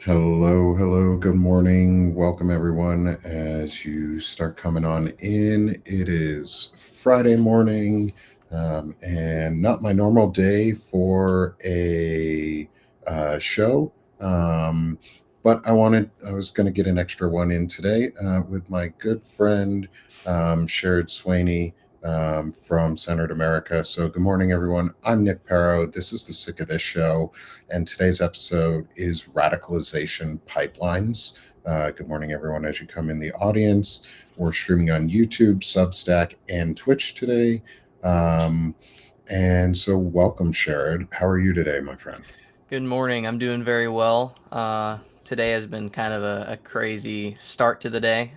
Hello, hello, good morning. Welcome, everyone. As you start coming on in, it is Friday morning and not my normal day for a show. Um, but I was going to get an extra one in today with my good friend, Sherrod Swaney from Centered America. So, good morning, everyone. I'm Nick Paro. This is the Sick of This Show, and today's episode is Radicalization Pipelines. Good morning, everyone, as you come in the audience. We're streaming on YouTube, Substack, and Twitch today. Um, and so, welcome, Sherrod. How are you today, my friend? Good morning. I'm doing very well. Today has been kind of a crazy start to the day.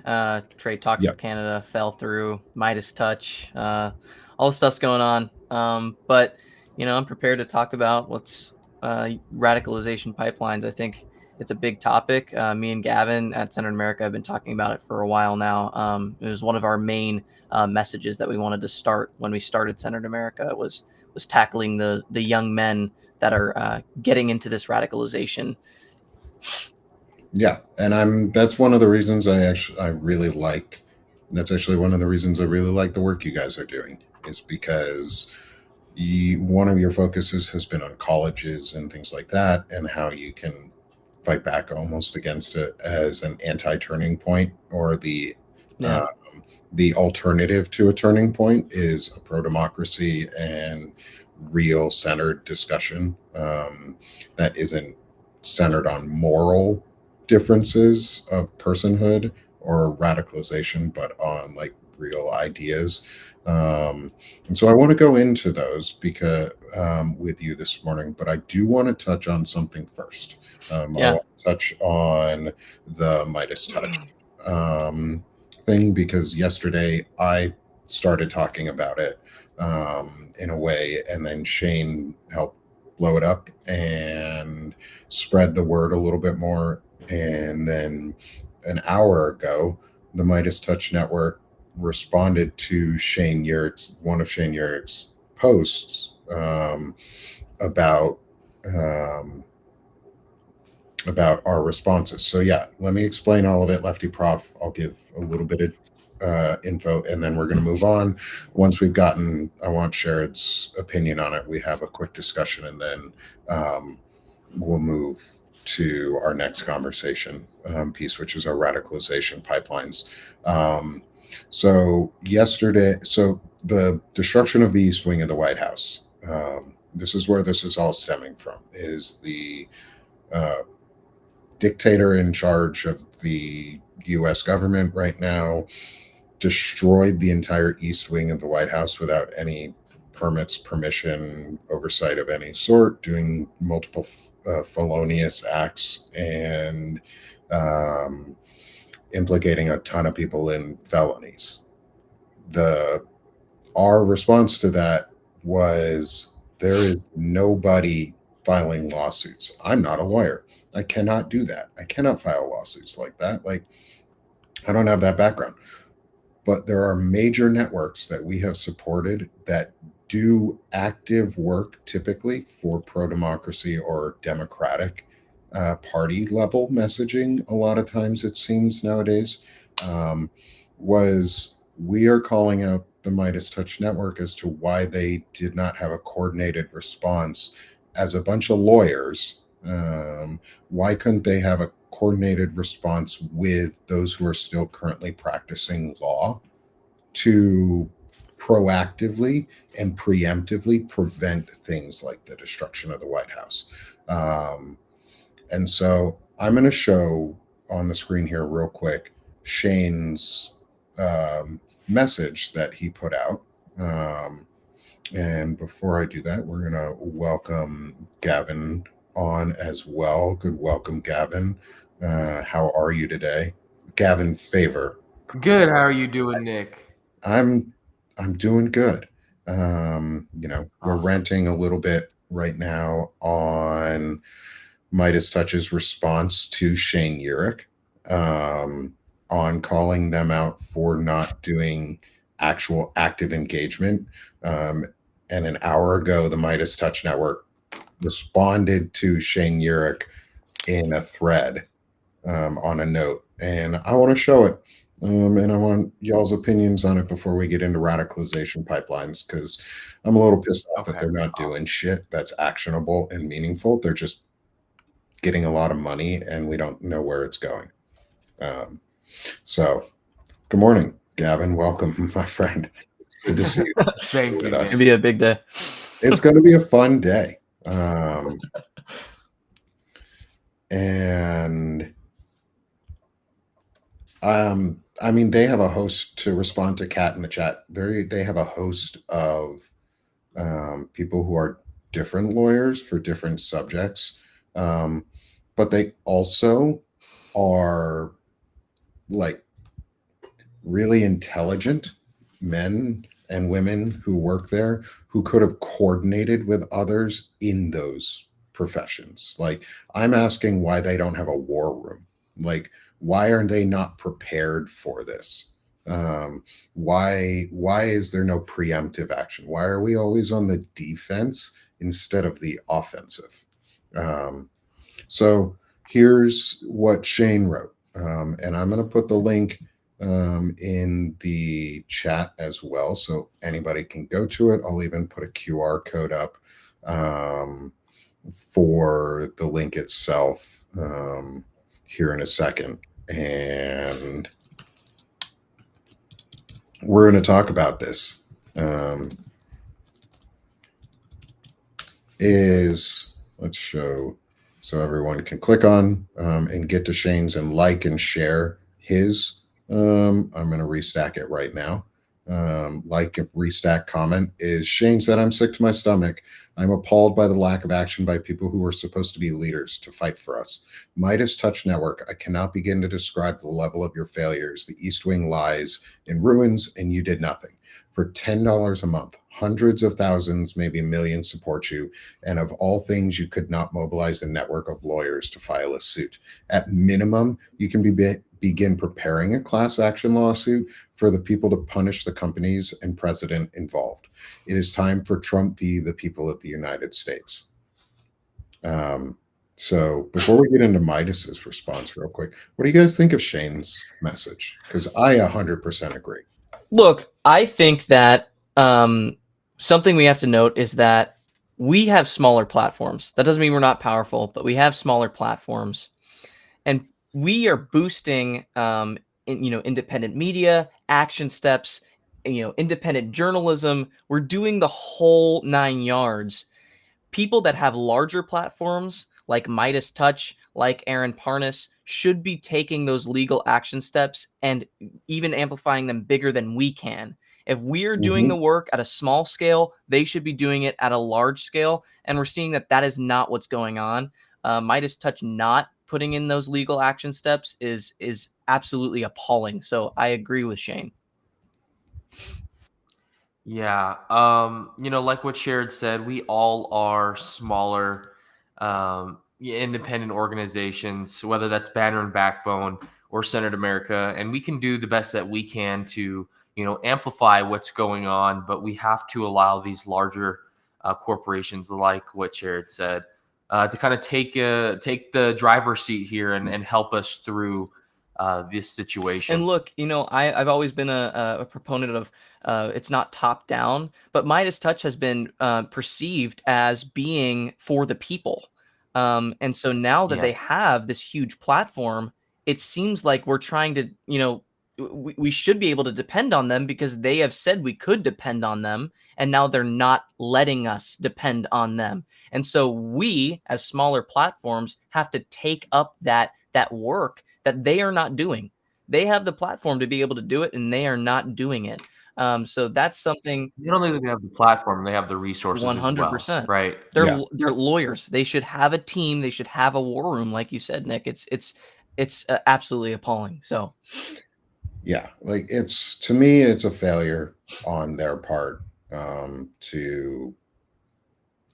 Trade talks Yeah, with Canada fell through, Midas touch, all the stuff's going on. But I'm prepared to talk about what's radicalization pipelines. I think it's a big topic. Me and Gavin at Centered America have been talking about it for a while now. It was one of our main messages that we wanted to start when we started Centered America. Was tackling the young men that are getting into this radicalization. yeah, and That's one of the reasons I really like. That's actually one of the reasons I really like the work you guys are doing. Is because one of your focuses has been on colleges and things like that, and how you can fight back almost against it as an anti-turning point, or Yeah. uh, the alternative to a turning point is a pro-democracy and real centered discussion that isn't centered on moral differences of personhood or radicalization, but on like real ideas. And so I want to go into those because with you this morning, but I do want to touch on something first. I Yeah. want to touch on the Midas touch thing, because yesterday I started talking about it in a way, and then Shane helped blow it up and spread the word a little bit more. And then an hour ago, the Midas Touch Network responded to one of Shane Yurick's posts about um, about our responses. So yeah, let me explain all of it, Lefty Prof. I'll give a little bit of info, and then we're going to move on. Once I want Sherrod's opinion on it. We have a quick discussion, and then we'll move to our next conversation piece, which is our radicalization pipelines. Um, so the destruction of the East Wing of the White House. This is where this is all stemming from. Is the uh, dictator in charge of the US government right now destroyed the entire East Wing of the White House without any permits, permission, oversight of any sort, doing multiple felonious acts and um, implicating a ton of people in felonies. The Our response to that was, there is nobody filing lawsuits. I'm not a lawyer. I cannot do that. I cannot file lawsuits like that. Like, I don't have that background. But there are major networks that we have supported that do active work, typically for pro democracy or democratic party level messaging. A lot of times, it seems nowadays, um, was we are calling out the Midas Touch Network as to why they did not have a coordinated response as a bunch of lawyers. Why couldn't they have a coordinated response with those who are still currently practicing law to proactively and preemptively prevent things like the destruction of the White House? Um, and so I'm going to show on the screen here, real quick, Shane's message that he put out. Um, and before I do that, we're going to welcome Gavin on as well. Good welcome, Gavin. How are you today? Gavin Favor. Good. How are you doing, Nick? I'm I'm doing good. We're Awesome. renting a little bit right now on Midas Touch's response to Shane Urick, on calling them out for not doing actual active engagement. Um, and an hour ago, the Midas Touch Network responded to Shane Urick in a thread on a note, and I want to show it. And I want y'all's opinions on it before we get into radicalization pipelines, because I'm a little pissed off that Okay. they're not doing shit that's actionable and meaningful. They're just getting a lot of money, and we don't know where it's going. Um, so, good morning, Gavin. Welcome, my friend. It's good to see you Thank with you, It's us. gonna be a big day. It's going to be a fun day. And I mean, they have a host to respond to Kat in the chat. They have a host of people who are different lawyers for different subjects, um, but they also are like really intelligent men and women who work there who could have coordinated with others in those professions. Like, I'm asking why they don't have a war room. Like, why are they not prepared for this? Why is there no preemptive action? Why are we always on the defense instead of the offensive? So here's what Shane wrote, and I'm going to put the link in the chat as well, so anybody can go to it. I'll even put a QR code up for the link itself here in a second, and we're going to talk about this. Let's show so everyone can click on and get to Shane's and like and share his. I'm going to restack it right now. Like, restack, comment is Shane said, "I'm sick to my stomach. I'm appalled by the lack of action by people who are supposed to be leaders to fight for us. Midas Touch Network, I cannot begin to describe the level of your failures. The East Wing lies in ruins, and you did nothing. For $10 a month, hundreds of thousands, maybe millions support you. And of all things, you could not mobilize a network of lawyers to file a suit. At minimum, you can begin preparing a class action lawsuit for the people to punish the companies and president involved. It is time for Trump v. the people of the United States." So before we get into Midas's response real quick, what do you guys think of Shane's message? Because I 100% agree. Look, I think that something we have to note is that we have smaller platforms. That doesn't mean we're not powerful, but we have smaller platforms, and we are boosting, independent media, action steps, independent journalism. We're doing the whole 9 yards. People that have larger platforms like Midas Touch, like Aaron Parnas, should be taking those legal action steps and even amplifying them bigger than we can. If we're doing the work at a small scale, they should be doing it at a large scale. And we're seeing that that is not what's going on. Midas Touch not putting in those legal action steps is absolutely appalling. So I agree with Shane. Yeah. Like what Shared said, we all are smaller, independent organizations, whether that's Banner and Backbone or Centered America, and we can do the best that we can to, amplify what's going on. But we have to allow these larger corporations, like what Shared said, to kind of take the driver's seat here and help us through this situation. And look, I've always been a proponent of it's not top down, but Midas Touch has been perceived as being for the people. And so now that they Yes. have this huge platform, it seems like we're trying to, we should be able to depend on them because they have said we could depend on them. And now they're not letting us depend on them. And so we, as smaller platforms, have to take up that work that they are not doing. They have the platform to be able to do it, and they are not doing it. So that's something. They don't even have the platform; they have the resources as well, 100%. right? Yeah. They're lawyers. They should have a team. They should have a war room, like you said, Nick. It's absolutely appalling. So Yeah, like, to me, it's a failure on their part to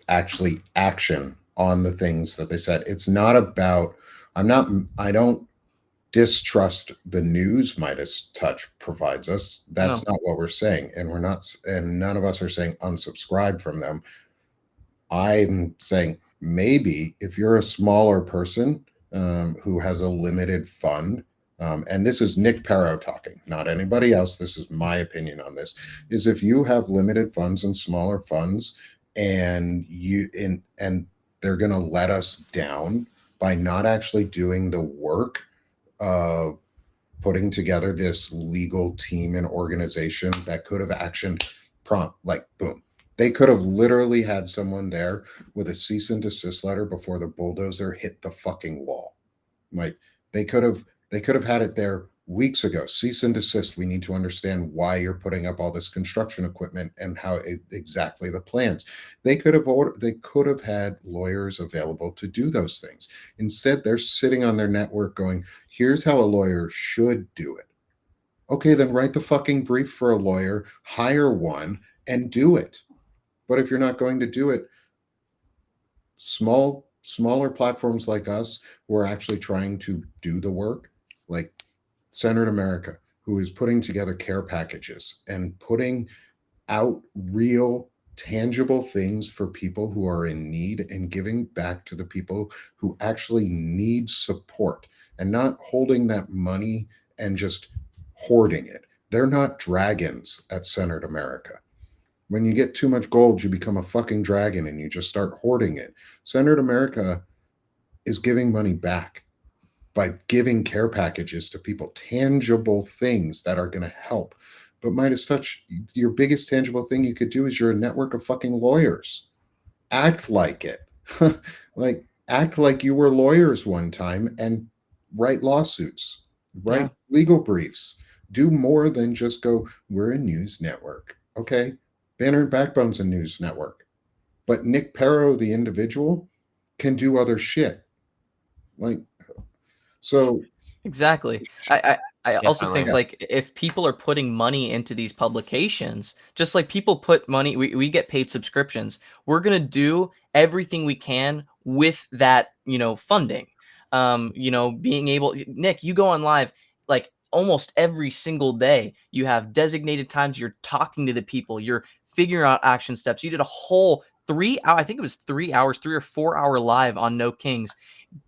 actually action on the things that they said. It's not about, I don't distrust the news Midas Touch provides us. That's no. not what we're saying. And and none of us are saying unsubscribe from them. I'm saying maybe if you're a smaller person who has a limited fund, and this is Nick Paro talking, not anybody else. This is my opinion on this. Is if you have limited funds and smaller funds, and they're going to let us down by not actually doing the work of putting together this legal team and organization that could have actioned prompt, like boom. They could have literally had someone there with a cease and desist letter before the bulldozer hit the fucking wall. Like they could have had it there weeks ago. Cease and desist. We need to understand why you're putting up all this construction equipment and exactly the plans. They could have had lawyers available to do those things. Instead, they're sitting on their network going, "Here's how a lawyer should do it." Okay, then write the fucking brief for a lawyer, hire one, and do it. But if you're not going to do it, smaller platforms like us who are actually trying to do the work, like Centered America, who is putting together care packages and putting out real tangible things for people who are in need and giving back to the people who actually need support, and not holding that money and just hoarding it. They're not dragons at Centered America. When you get too much gold, you become a fucking dragon and you just start hoarding it. Centered America is giving money back by giving care packages to people, tangible things that are going to help. But Midas Touch, your biggest tangible thing you could do is you're a network of fucking lawyers. Act like it. Like, act like you were lawyers one time and write lawsuits, Yeah. write legal briefs. Do more than just go, we're a news network. Okay. Banner and Backbone's a news network. But Nick Paro, the individual, can do other shit. Like, so Exactly. I also Definitely. think like if people are putting money into these publications, just like people put money, we get paid subscriptions. We're gonna do everything we can with that, funding. Being able, Nick, you go on live like almost every single day. You have designated times. You're talking to the people. You're figuring out action steps. You did a whole 3 hour, I think it was 3 hours, 3 or 4 hour live on No Kings,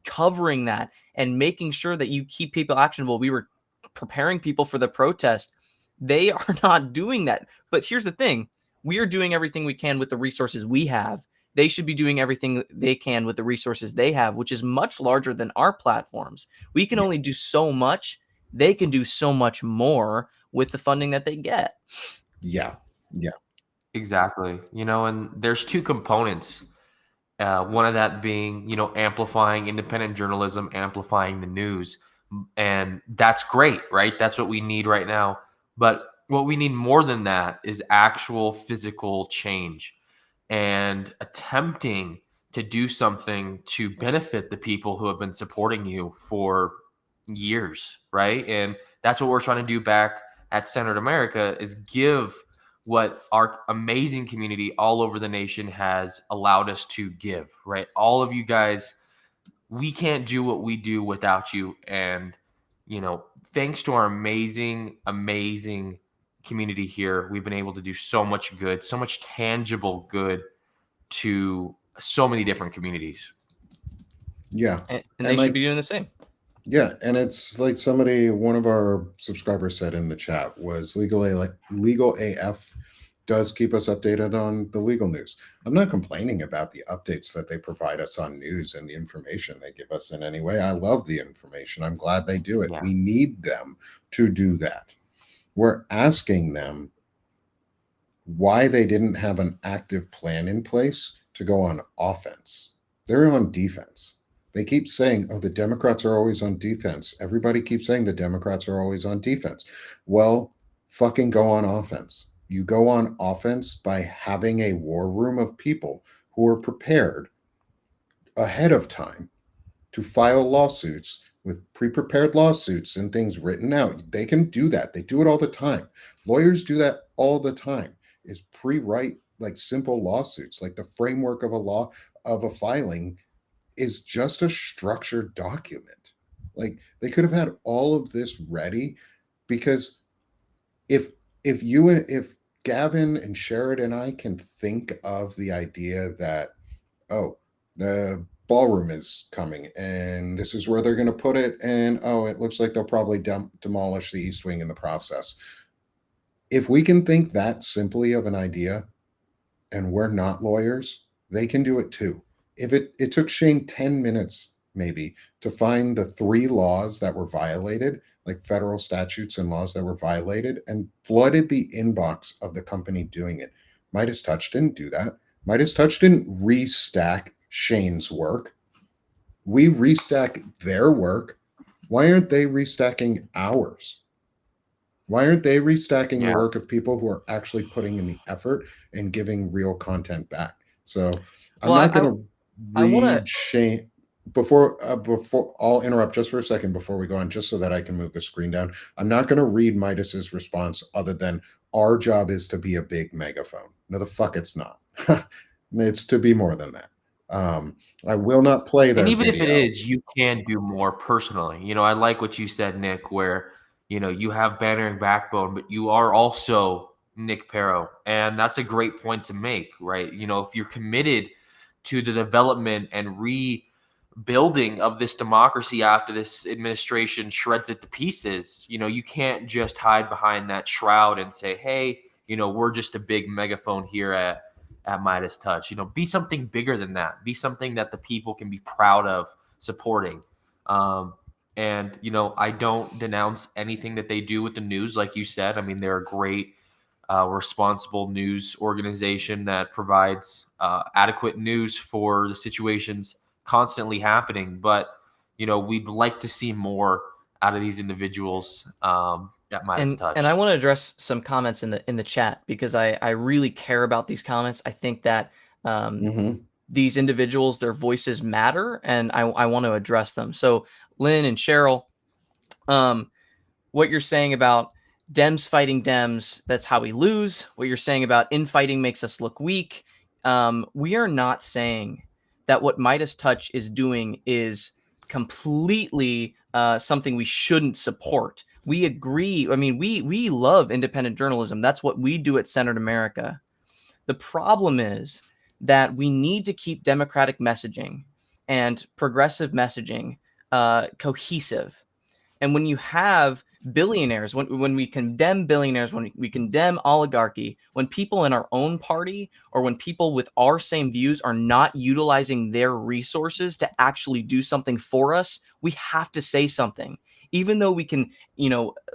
covering that and making sure that you keep people actionable. We were preparing people for the protest. They are not doing that. But here's the thing, we are doing everything we can with the resources we have. They should be doing everything they can with the resources they have, which is much larger than our platforms. We can only do so much. They can do so much more with the funding that they get. yeah, yeah, Exactly. And there's two components. One of that being, amplifying independent journalism, amplifying the news. And that's great, right? That's what we need right now. But what we need more than that is actual physical change and attempting to do something to benefit the people who have been supporting you for years, right? And that's what we're trying to do back at Centered America, is give what our amazing community all over the nation has allowed us to give, right? All of you guys, we can't do what we do without you. And, thanks to our amazing community here, we've been able to do so much good, so much tangible good to so many different communities. yeah. And they And should like, be doing the same. yeah, and it's like one of our subscribers said in the chat was legal AF does keep us updated on the legal news. I'm not complaining about the updates that they provide us on news and the information they give us in any way. I love the information. I'm glad they do it. Yeah. We need them to do that. We're asking them why they didn't have an active plan in place to go on offense. They're on defense. They keep saying, oh, the Democrats are always on defense. Everybody keeps saying the Democrats are always on defense. Well, fucking go on offense. You go on offense by having a war room of people who are prepared ahead of time to file lawsuits with pre-prepared lawsuits and things written out. They can do that. They do it all the time. Lawyers do that all the time. Is pre-write like simple lawsuits. Like the framework of a law of a filing is just a structured document. Like they could have had all of this ready, because if if Gavin and Sherrod and I can think of the idea that, oh, the ballroom is coming, and this is where they're going to put it, and oh, it looks like they'll probably demolish the East Wing in the process. If we can think that simply of an idea, and we're not lawyers, they can do it too. If it took Shane 10 minutes maybe to find the 3 laws that were violated, like federal statutes and laws that were violated, and flooded the inbox of the company doing it. Midas Touch didn't do that. Midas Touch didn't restack Shane's work. We restack their work. Why aren't they restacking ours? Why aren't they restacking the work of people who are actually putting in the effort and giving real content back? So I'm not going to read Shane before I'll interrupt just for a second before we go on, just so that I can move the screen down. I'm not going to read Midas's response other than our job is to be a big megaphone. No, the fuck it's not. It's to be more than that. I will not play their even video. if it is, you can do more personally. I like what you said, Nick, where you have Banner and Backbone, but you are also Nick Paro, and that's a great point to make, right? If you're committed to the development and rebuilding of this democracy after this administration shreds it to pieces, you can't just hide behind that shroud and say, hey, we're just a big megaphone here at Midas Touch. Be something bigger than that. Be something that the people can be proud of supporting. And I don't denounce anything that they do with the news, like you said. I mean, they're a great, responsible news organization that provides adequate news for the situations constantly happening. But we'd like to see more out of these individuals at Midas Touch. And I want to address some comments in the chat, because I really care about these comments. I think that these individuals, their voices matter, and I want to address them. So Lynn and Cheryl, what you're saying about Dems fighting Dems, that's how we lose. What you're saying about infighting makes us look weak. We are not saying that what Midas Touch is doing is completely something we shouldn't support. We agree. I mean, we love independent journalism. That's what we do at Centered America. The problem is that we need to keep democratic messaging and progressive messaging cohesive. And when you have billionaires, when we condemn billionaires, when we condemn oligarchy, when people in our own party or when people with our same views are not utilizing their resources to actually do something for us, we have to say something. Even though we can,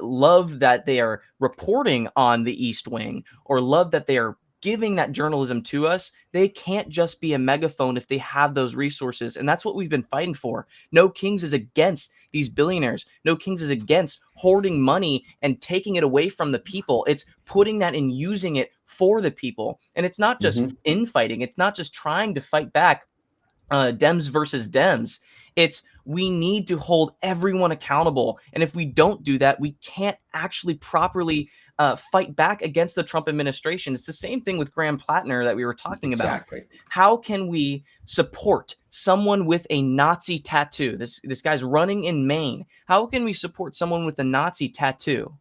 love that they are reporting on the East Wing or love that they are giving that journalism to us, they can't just be a megaphone if they have those resources. And that's what we've been fighting for. No Kings is against these billionaires. No Kings is against hoarding money and taking it away from the people. It's putting that and using it for the people. And it's not just infighting. It's not just trying to fight back Dems versus Dems. It's we need to hold everyone accountable. And if we don't do that, we can't actually properly fight back against the Trump administration. It's the same thing with Graham Plattner that we were talking about. How can we support someone with a Nazi tattoo? This guy's running in Maine. How can we support someone with a Nazi tattoo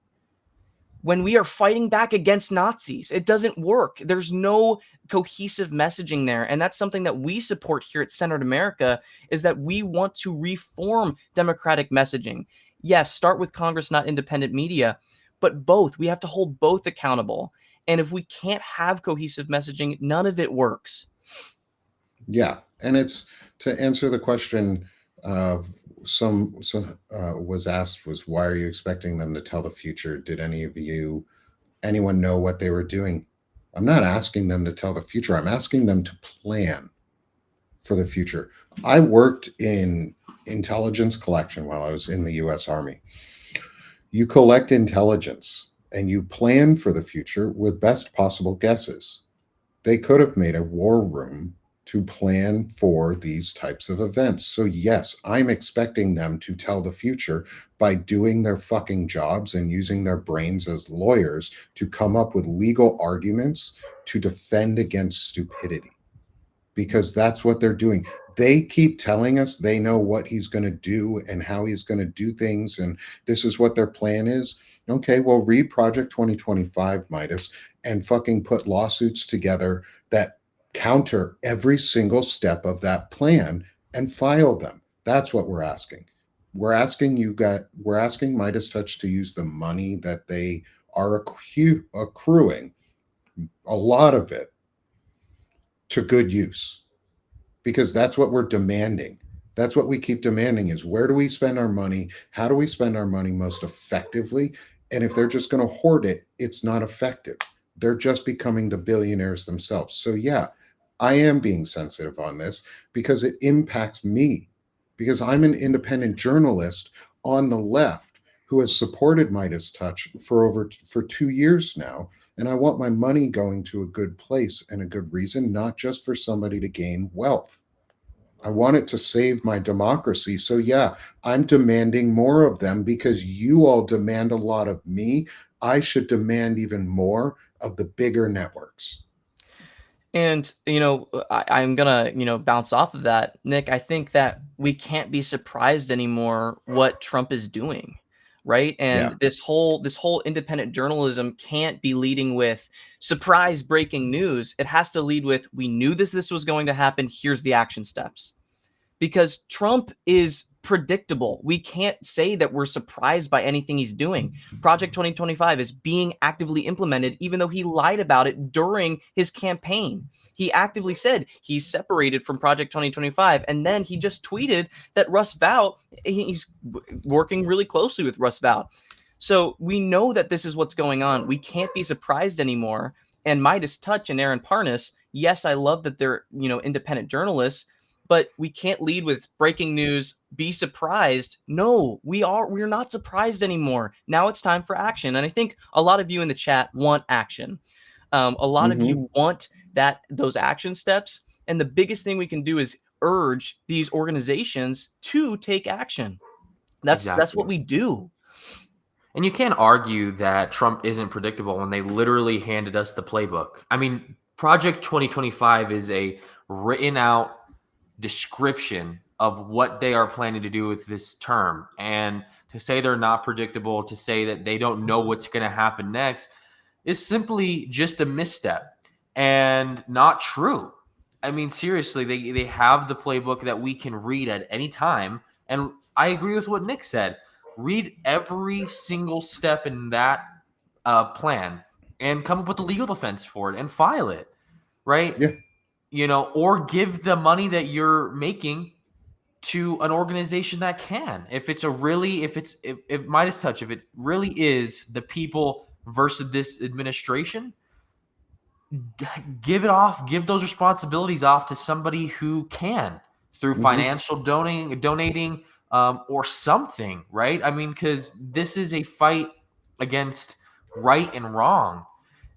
when we are fighting back against Nazis? It doesn't work. There's no cohesive messaging there. And that's something that we support here at Centered America, is that we want to reform democratic messaging. Yes, start with Congress, not independent media, but both. We have to hold both accountable. And if we can't have cohesive messaging, none of it works. Yeah. And it's to answer the question was asked was, why are you expecting them to tell the future? Did anyone know what they were doing? I'm not asking them to tell the future. I'm asking them to plan for the future. I worked in intelligence collection while I was in the U.S. Army. You collect intelligence and you plan for the future with best possible guesses. They could have made a war room to plan for these types of events. So yes, I'm expecting them to tell the future by doing their fucking jobs and using their brains as lawyers to come up with legal arguments to defend against stupidity. Because that's what they're doing. They keep telling us they know what he's going to do and how he's going to do things, and this is what their plan is. Okay, well, read Project 2025, Midas, and fucking put lawsuits together that counter every single step of that plan and file them. That's what we're asking. We're asking Midas Touch to use the money that they are accruing, a lot of it, to good use, because that's what we're demanding. That's what we keep demanding, is where do we spend our money? How do we spend our money most effectively? And if they're just going to hoard it, it's not effective. They're just becoming the billionaires themselves. So yeah, I am being sensitive on this because it impacts me, because I'm an independent journalist on the left who has supported Midas Touch for 2 years now, and I want my money going to a good place and a good reason, not just for somebody to gain wealth. I want it to save my democracy. So, yeah, I'm demanding more of them because you all demand a lot of me. I should demand even more of the bigger networks. And, I'm gonna, bounce off of that, Nick. I think that we can't be surprised anymore what Trump is doing, right? Yeah. And this whole independent journalism can't be leading with surprise breaking news. It has to lead with, we knew this was going to happen. Here's the action steps, because Trump is predictable. We can't say that we're surprised by anything he's doing. Project 2025 is being actively implemented, even though he lied about it during his campaign. He actively said he's separated from Project 2025, and then he just tweeted that Russ Vought, he's working really closely with Russ Vought. So we know that this is what's going on. We can't be surprised anymore. And Midas Touch and Aaron Parnas, yes, I love that they're, independent journalists, but we can't lead with breaking news, be surprised. No, we're not surprised anymore. Now it's time for action. And I think a lot of you in the chat want action. A lot of Mm-hmm. you want those action steps. And the biggest thing we can do is urge these organizations to take action. That's what Exactly. we do. And you can't argue that Trump isn't predictable when they literally handed us the playbook. I mean, Project 2025 is a written out description of what they are planning to do with this term. And to say they're not predictable, to say that they don't know what's going to happen next, is simply just a misstep and not true. I mean, seriously, they have the playbook that we can read at any time. And I agree with what Nick said. Read every single step in that plan and come up with a legal defense for it and file it, right? Yeah. Or give the money that you're making to an organization that can. If Midas Touch, if it really is the people versus this administration, give it off, give those responsibilities off to somebody who can, through Mm-hmm. financial donating, or something, right? I mean, because this is a fight against right and wrong.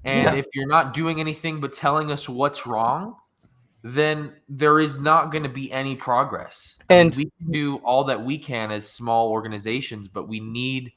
And Yeah. if you're not doing anything but telling us what's wrong, then there is not going to be any progress. I mean, And we can do all that we can as small organizations, but we need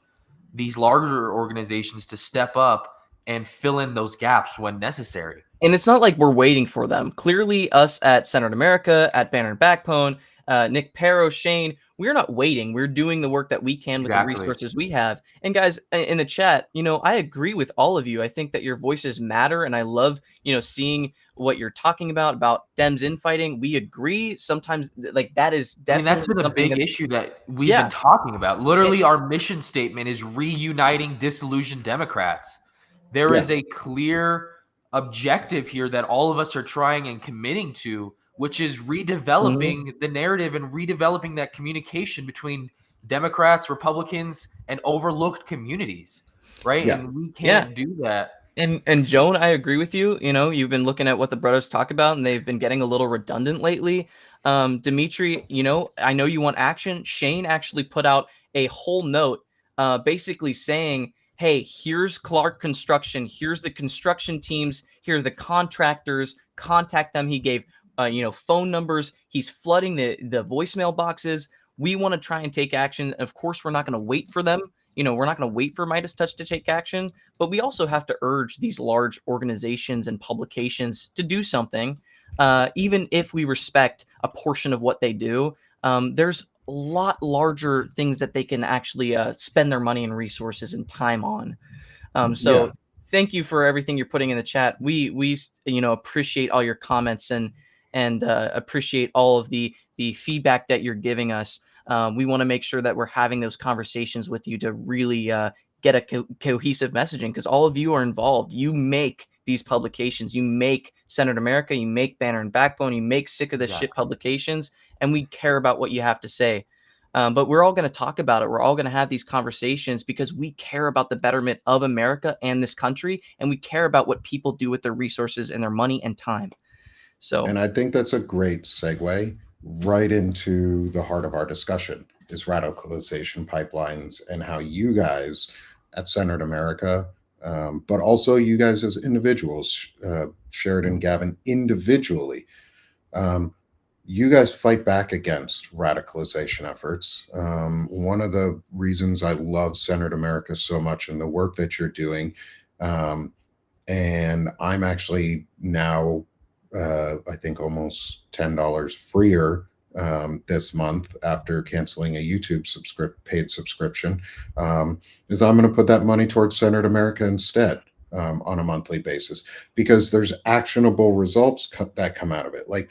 these larger organizations to step up and fill in those gaps when necessary. And it's not like we're waiting for them. Clearly, us at Centered America, at Banner and Backbone, Nick Paro, Shane, we're not waiting. We're doing the work that we can with the Exactly. resources we have. And guys, in the chat, I agree with all of you. I think that your voices matter, and I love, seeing what you're talking about Dems infighting. We agree. Sometimes, like, that is I mean, that's definitely been a something big that, issue that we've been yeah. talking about. Literally, our mission statement is reuniting disillusioned Democrats. There Yeah. is a clear objective here that all of us are trying and committing to, which is Mhm. redeveloping the narrative and redeveloping that communication between Democrats, Republicans, and overlooked communities, right? Yeah. And we Yeah. can't do that. And Joan, I agree with you. You've been looking at what the brothers talk about, and they've been getting a little redundant lately. Dimitri, I know you want action. Shane actually put out a whole note, basically saying, "Hey, here's Clark Construction. Here's the construction teams. Here are the contractors. Contact them." He gave, phone numbers. He's flooding the voicemail boxes. We want to try and take action. Of course, we're not going to wait for them. We're not going to wait for Midas Touch to take action. But we also have to urge these large organizations and publications to do something, even if we respect a portion of what they do. There's a lot larger things that they can actually spend their money and resources and time on. Yeah. So thank you for everything you're putting in the chat. We appreciate all your comments, and and appreciate all of the feedback that you're giving us. We want to make sure that we're having those conversations with you to really get a cohesive messaging, because all of you are involved. You make these publications. You make Centered America. You make Banner and Backbone. You make Sick of This Shit Exactly. publications, and we care about what you have to say. But we're all going to talk about it. We're all going to have these conversations because we care about the betterment of America and this country, and we care about what people do with their resources and their money and time. So And I think that's a great segue right into the heart of our discussion is radicalization pipelines and how you guys at Centered America, but also you guys as individuals, Sheridan, Gavin, individually, um, you guys fight back against radicalization efforts. One of the reasons I love Centered America so much and the work that you're doing, um, and I'm actually now, I think, almost $10 freer this month after canceling a YouTube paid subscription. Is I'm going to put that money towards Centered America instead. On a monthly basis, because there's actionable results that come out of it. Like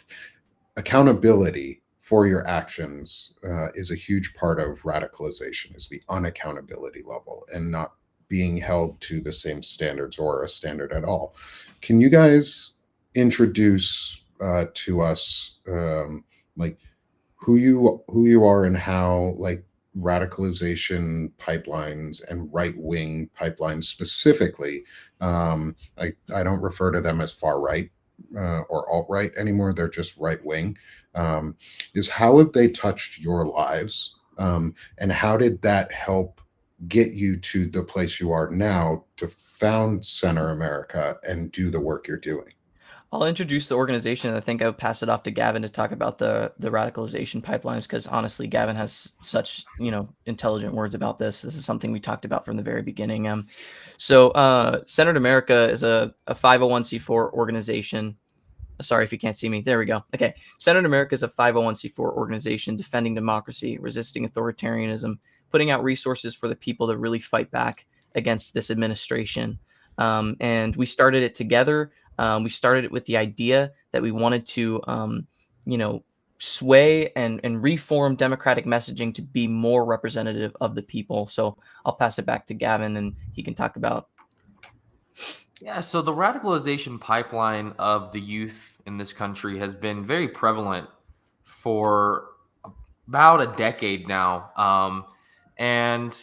accountability for your actions is a huge part of radicalization, is the unaccountability level and not being held to the same standards or a standard at all. Can you guys introduce to us like who you are and how like radicalization pipelines and right wing pipelines specifically, I don't refer to them as far right or alt right anymore. They're just right wing. Um, is how have they touched your lives? And how did that help get you to the place you are now to found Center America and do the work you're doing? I'll introduce the organization, and I think I'll pass it off to Gavin to talk about the radicalization pipelines, because honestly, Gavin has such intelligent words about this. This is something we talked about from the very beginning. Centered America is a 501c4 organization. Sorry if you can't see me. There we go. Okay. Centered America is a 501c4 organization defending democracy, resisting authoritarianism, putting out resources for the people to really fight back against this administration. And we started it together. We started it with the idea that we wanted to, sway and reform democratic messaging to be more representative of the people. So I'll pass it back to Gavin, and he can talk about. Yeah, so the radicalization pipeline of the youth in this country has been very prevalent for about a decade now. And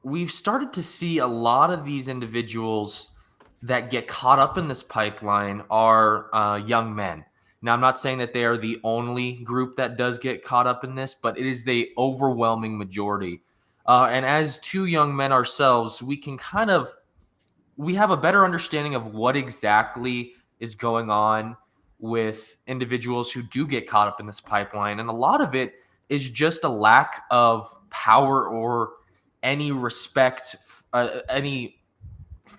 we've started to see a lot of these individuals that get caught up in this pipeline are young men. Now, I'm not saying that they are the only group that does get caught up in this, but it is the overwhelming majority. And as two young men ourselves, we have a better understanding of what exactly is going on with individuals who do get caught up in this pipeline. And a lot of it is just a lack of power or any respect, any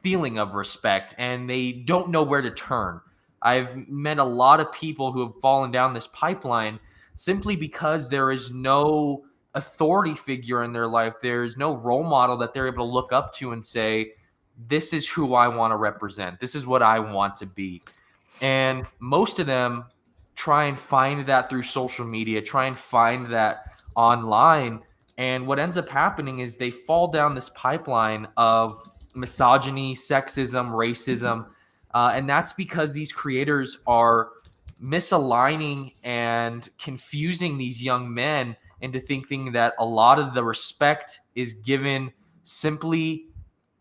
feeling of respect, and they don't know where to turn. I've met a lot of people who have fallen down this pipeline simply because there is no authority figure in their life. There's no role model that they're able to look up to and say, this is who I want to represent. This is what I want to be. And most of them try and find that through social media, try and find that online. And what ends up happening is they fall down this pipeline of misogyny, sexism, racism. And that's because these creators are misaligning and confusing these young men into thinking that a lot of the respect is given simply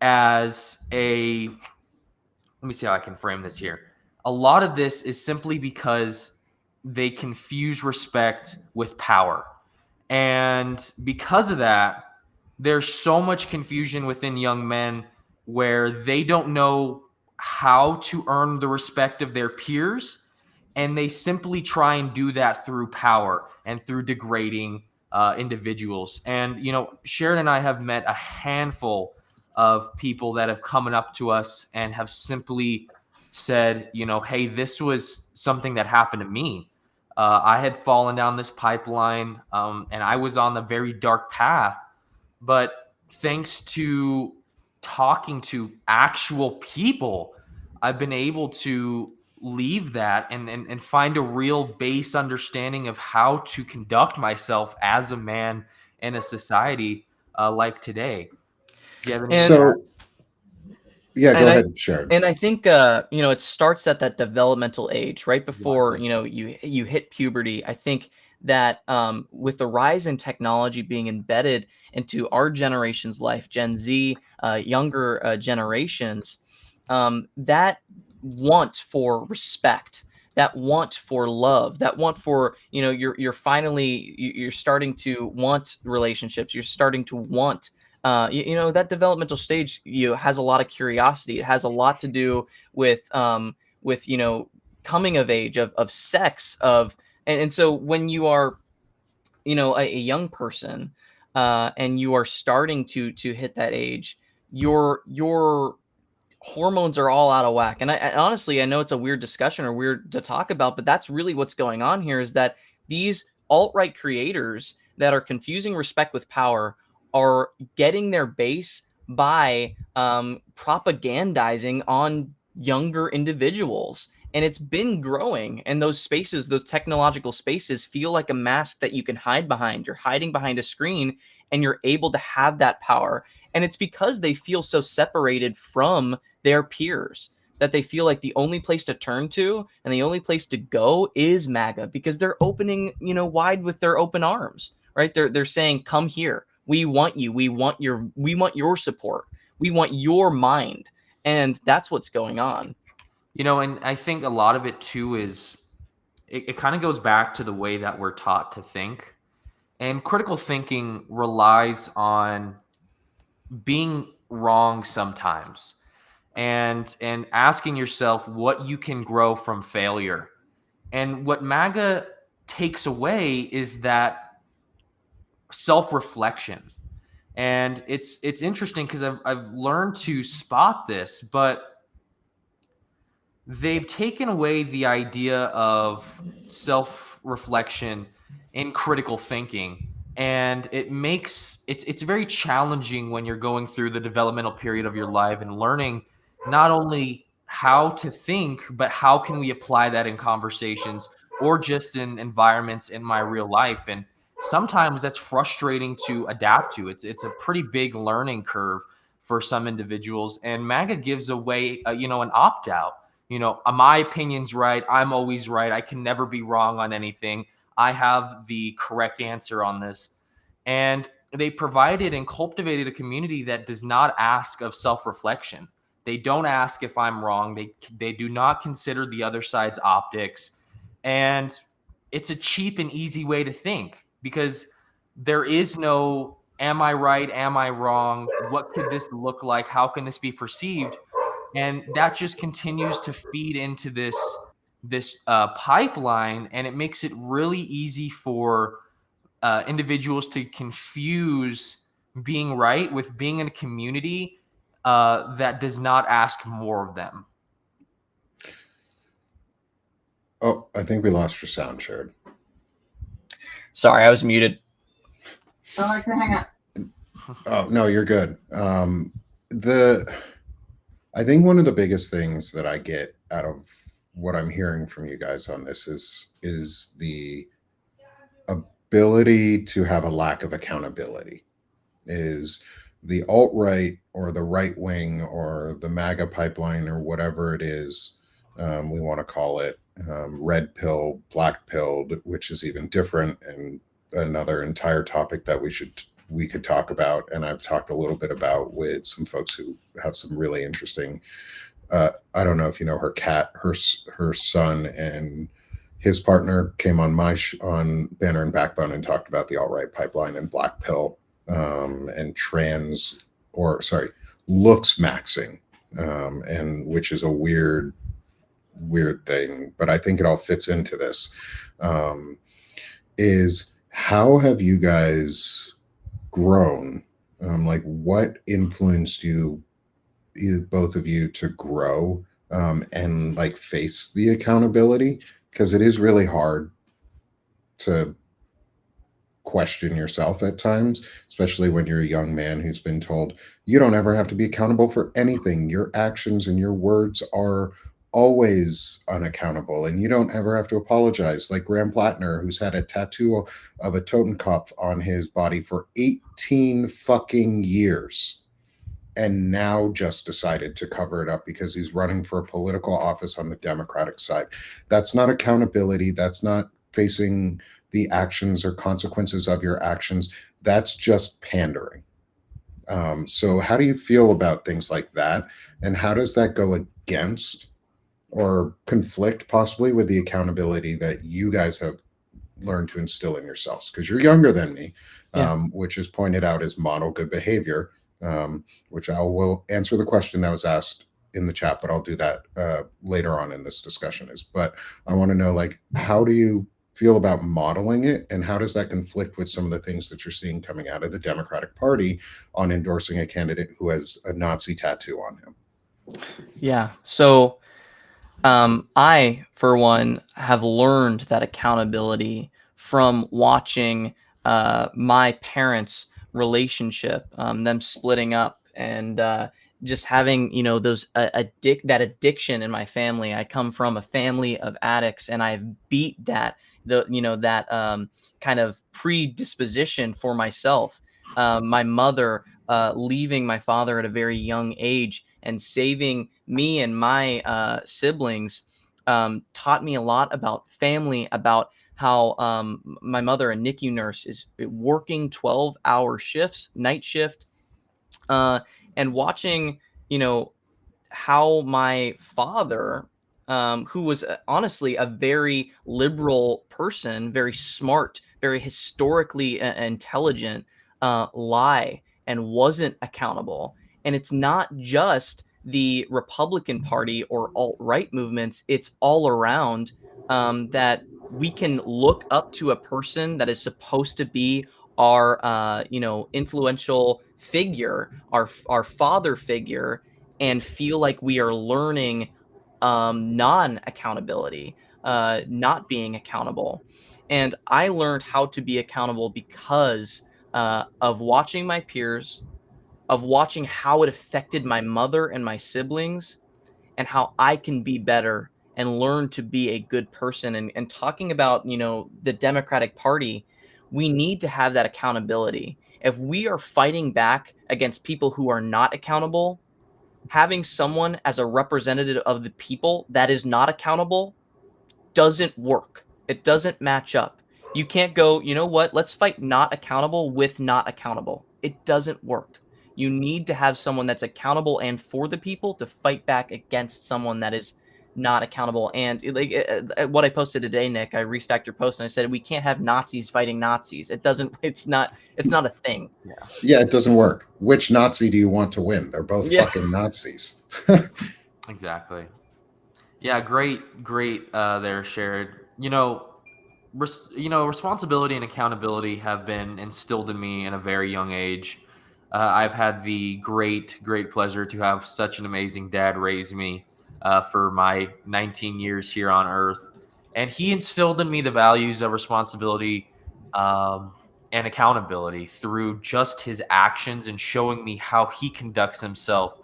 as a, let me see how I can frame this here. A lot of this is simply because they confuse respect with power. And because of that, there's so much confusion within young men where they don't know how to earn the respect of their peers. And they simply try and do that through power and through degrading individuals. And, Sharon and I have met a handful of people that have come up to us and have simply said, hey, this was something that happened to me. I had fallen down this pipeline and I was on the very dark path. But thanks to talking to actual people, I've been able to leave that and find a real base understanding of how to conduct myself as a man in a society like today. Do you have anything And to add? So yeah, go and I ahead, Sharon. and I think it starts at that developmental age, right before Exactly. you hit puberty. I think that with the rise in technology being embedded into our generation's life, Gen Z, younger generations, that want for respect, that want for love, that want for you're finally you're starting to want relationships, you're starting to want that developmental stage has a lot of curiosity. It has a lot to do with coming of age, of sex, and so when you are a young person, and you are starting to hit that age, your hormones are all out of whack. And I honestly, I know it's a weird discussion or weird to talk about, but that's really what's going on here, is that these alt-right creators that are confusing respect with power are getting their base by propagandizing on younger individuals. And it's been growing. And those spaces, those technological spaces, feel like a mask that you can hide behind. You're hiding behind a screen and you're able to have that power. And it's because they feel so separated from their peers that they feel like the only place to turn to and the only place to go is MAGA, because they're opening, wide with their open arms, right? They're saying, "Come here. We want you. We want your support. We want your mind." And that's what's going on. And I think a lot of it too is it kind of goes back to the way that we're taught to think. And critical thinking relies on being wrong sometimes and asking yourself what you can grow from failure. And what MAGA takes away is that self-reflection. And it's interesting because I've learned to spot this, but they've taken away the idea of self-reflection and critical thinking, and it's very challenging when you're going through the developmental period of your life and learning not only how to think, but how can we apply that in conversations or just in environments in my real life. And sometimes that's frustrating to adapt to. It's a pretty big learning curve for some individuals, and MAGA gives away an opt out. My opinion's right. I'm always right. I can never be wrong on anything. I have the correct answer on this. And they provided and cultivated a community that does not ask of self-reflection. They don't ask if I'm wrong. They do not consider the other side's optics. And it's a cheap and easy way to think, because there is no am I right? Am I wrong? What could this look like? How can this be perceived? And that just continues to feed into this pipeline, and it makes it really easy for individuals to confuse being right with being in a community that does not ask more of them. Oh, I think we lost your sound, Sharon. Sorry, I was muted. Alexa, hang up. Oh no, you're good. The I think one of the biggest things that I get out of what I'm hearing from you guys on this is the ability to have a lack of accountability. Is the alt right or the right wing or the MAGA pipeline or whatever it is we want to call it, red pill, black pilled, which is even different and another entire topic that we could talk about, and I've talked a little bit about with some folks who have some really interesting. I don't know if you know her cat, her son, and his partner came on on Banner and Backbone and talked about the alt right pipeline and black pill, and trans, or sorry, looks maxing, and which is a weird thing, but I think it all fits into this. Is how have you guys grown? Like, what influenced you, both of you, to grow and like face the accountability? Because it is really hard to question yourself at times, especially when you're a young man who's been told you don't ever have to be accountable for anything. Your actions and your words are always unaccountable, and you don't ever have to apologize. Like Graham Plattner, who's had a tattoo of a Totenkopf on his body for 18 fucking years, and now just decided to cover it up because he's running for a political office on the Democratic side. That's not accountability. That's not facing the actions or consequences of your actions. That's just pandering. So, how do you feel about things like that? And how does that go against or conflict possibly with the accountability that you guys have learned to instill in yourselves? Because you're younger than me, which is pointed out as model good behavior, which I will answer the question that was asked in the chat, but I'll do that later on in this discussion. But I want to know, like, how do you feel about modeling it, and how does that conflict with some of the things that you're seeing coming out of the Democratic Party on endorsing a candidate who has a Nazi tattoo on him? Yeah. So I, for one, have learned that accountability from watching my parents' relationship, them splitting up, and just having those that addiction in my family. I come from a family of addicts, and I've beat that kind of predisposition for myself. My mother leaving my father at a very young age and saving me and my siblings taught me a lot about family, about how my mother, a NICU nurse, is working 12-hour shifts, night shift, and watching, how my father, who was honestly a very liberal person, very smart, very historically intelligent, lie and wasn't accountable. And it's not just the Republican Party or alt-right movements, it's all around, that we can look up to a person that is supposed to be our influential figure, our father figure, and feel like we are learning non-accountability, not being accountable. And I learned how to be accountable because of watching my peers, of watching how it affected my mother and my siblings, and how I can be better and learn to be a good person. And talking about, the Democratic Party, we need to have that accountability. If we are fighting back against people who are not accountable, having someone as a representative of the people that is not accountable doesn't work. It doesn't match up. You can't go, you know what? Let's fight not accountable with not accountable. It doesn't work. You need to have someone that's accountable and for the people to fight back against someone that is not accountable. And what I posted today, Nick, I restacked your post and I said we can't have Nazis fighting Nazis. It doesn't. It's not a thing. Yeah, it doesn't work. Which Nazi do you want to win? They're both fucking Nazis. Exactly. Yeah, great there, Sherrod. Responsibility and accountability have been instilled in me in a very young age. I've had the great pleasure to have such an amazing dad raise me for my 19 years here on Earth, and he instilled in me the values of responsibility and accountability through just his actions and showing me how he conducts himself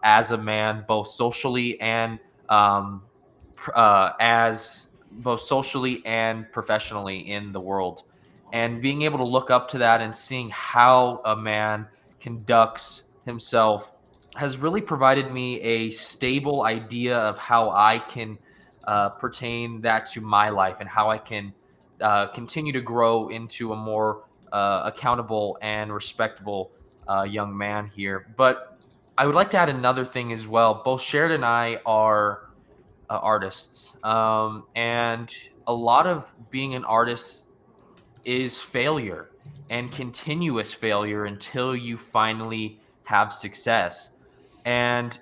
as a man, both socially and as both socially and professionally in the world, and being able to look up to that and seeing how a man conducts himself has really provided me a stable idea of how I can pertain that to my life and how I can continue to grow into a more accountable and respectable young man here. But I would like to add another thing as well. Both Sharon and I are artists. And a lot of being an artist is failure and continuous failure until you finally have success. And,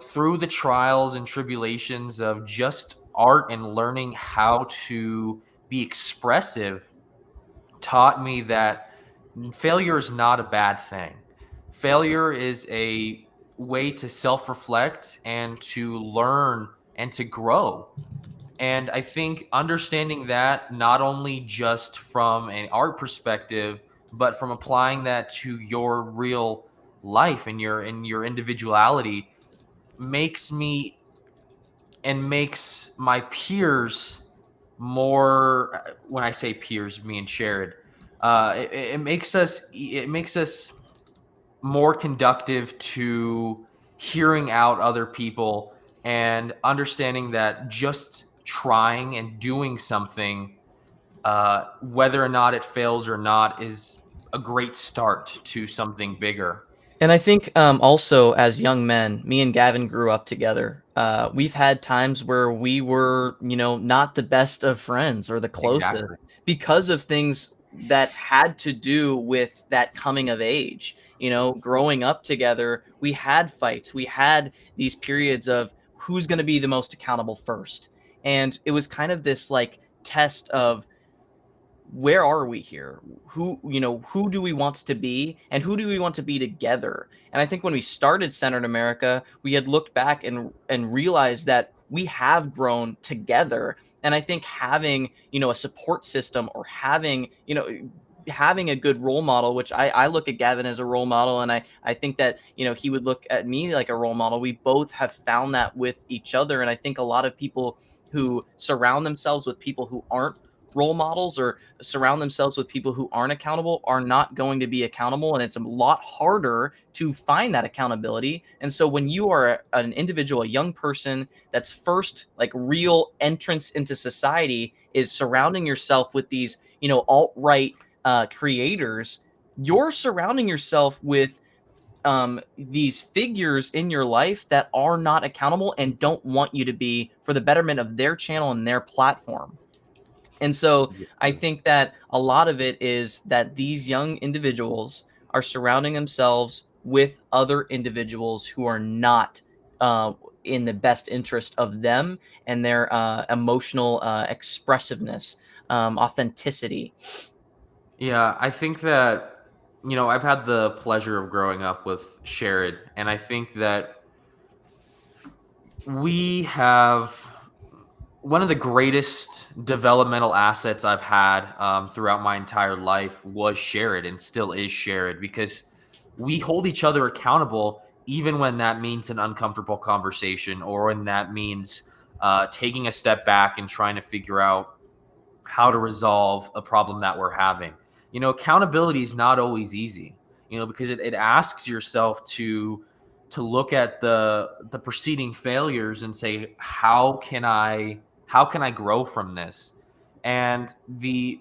through the trials and tribulations of just art and learning how to be expressive taught me that failure is not a bad thing. Failure is a way to self-reflect and to learn and to grow. And I think understanding that not only just from an art perspective, but from applying that to your real life and your individuality makes me and makes my peers more. When I say peers, me and Sherrod, it makes us more conductive to hearing out other people and understanding that just trying and doing something, whether or not it fails or not, is a great start to something bigger. And I think also as young men, me and Gavin grew up together. We've had times where we were, not the best of friends or the closest Exactly. because of things that had to do with that coming of age. Growing up together, we had fights. We had these periods of who's going to be the most accountable first. And it was kind of this like test of where are we here? Who do we want to be and who do we want to be together? And I think when we started Centered America, we had looked back and realized that we have grown together. And I think having, a support system or having a good role model, which I look at Gavin as a role model, and I think that, he would look at me like a role model. We both have found that with each other. And I think a lot of people who surround themselves with people who aren't role models or surround themselves with people who aren't accountable are not going to be accountable, and it's a lot harder to find that accountability. And so when you are an individual, a young person that's first like real entrance into society is surrounding yourself with these alt-right creators, you're surrounding yourself with these figures in your life that are not accountable and don't want you to be for the betterment of their channel and their platform. And so I think that a lot of it is that these young individuals are surrounding themselves with other individuals who are not in the best interest of them and their emotional expressiveness, authenticity. Yeah, I think that, I've had the pleasure of growing up with Sherrod, and I think that we have one of the greatest developmental assets I've had throughout my entire life was Sherrod, and still is Sherrod, because we hold each other accountable even when that means an uncomfortable conversation, or when that means taking a step back and trying to figure out how to resolve a problem that we're having. Accountability is not always easy, because it asks yourself to look at the preceding failures and say, how can I grow from this? And the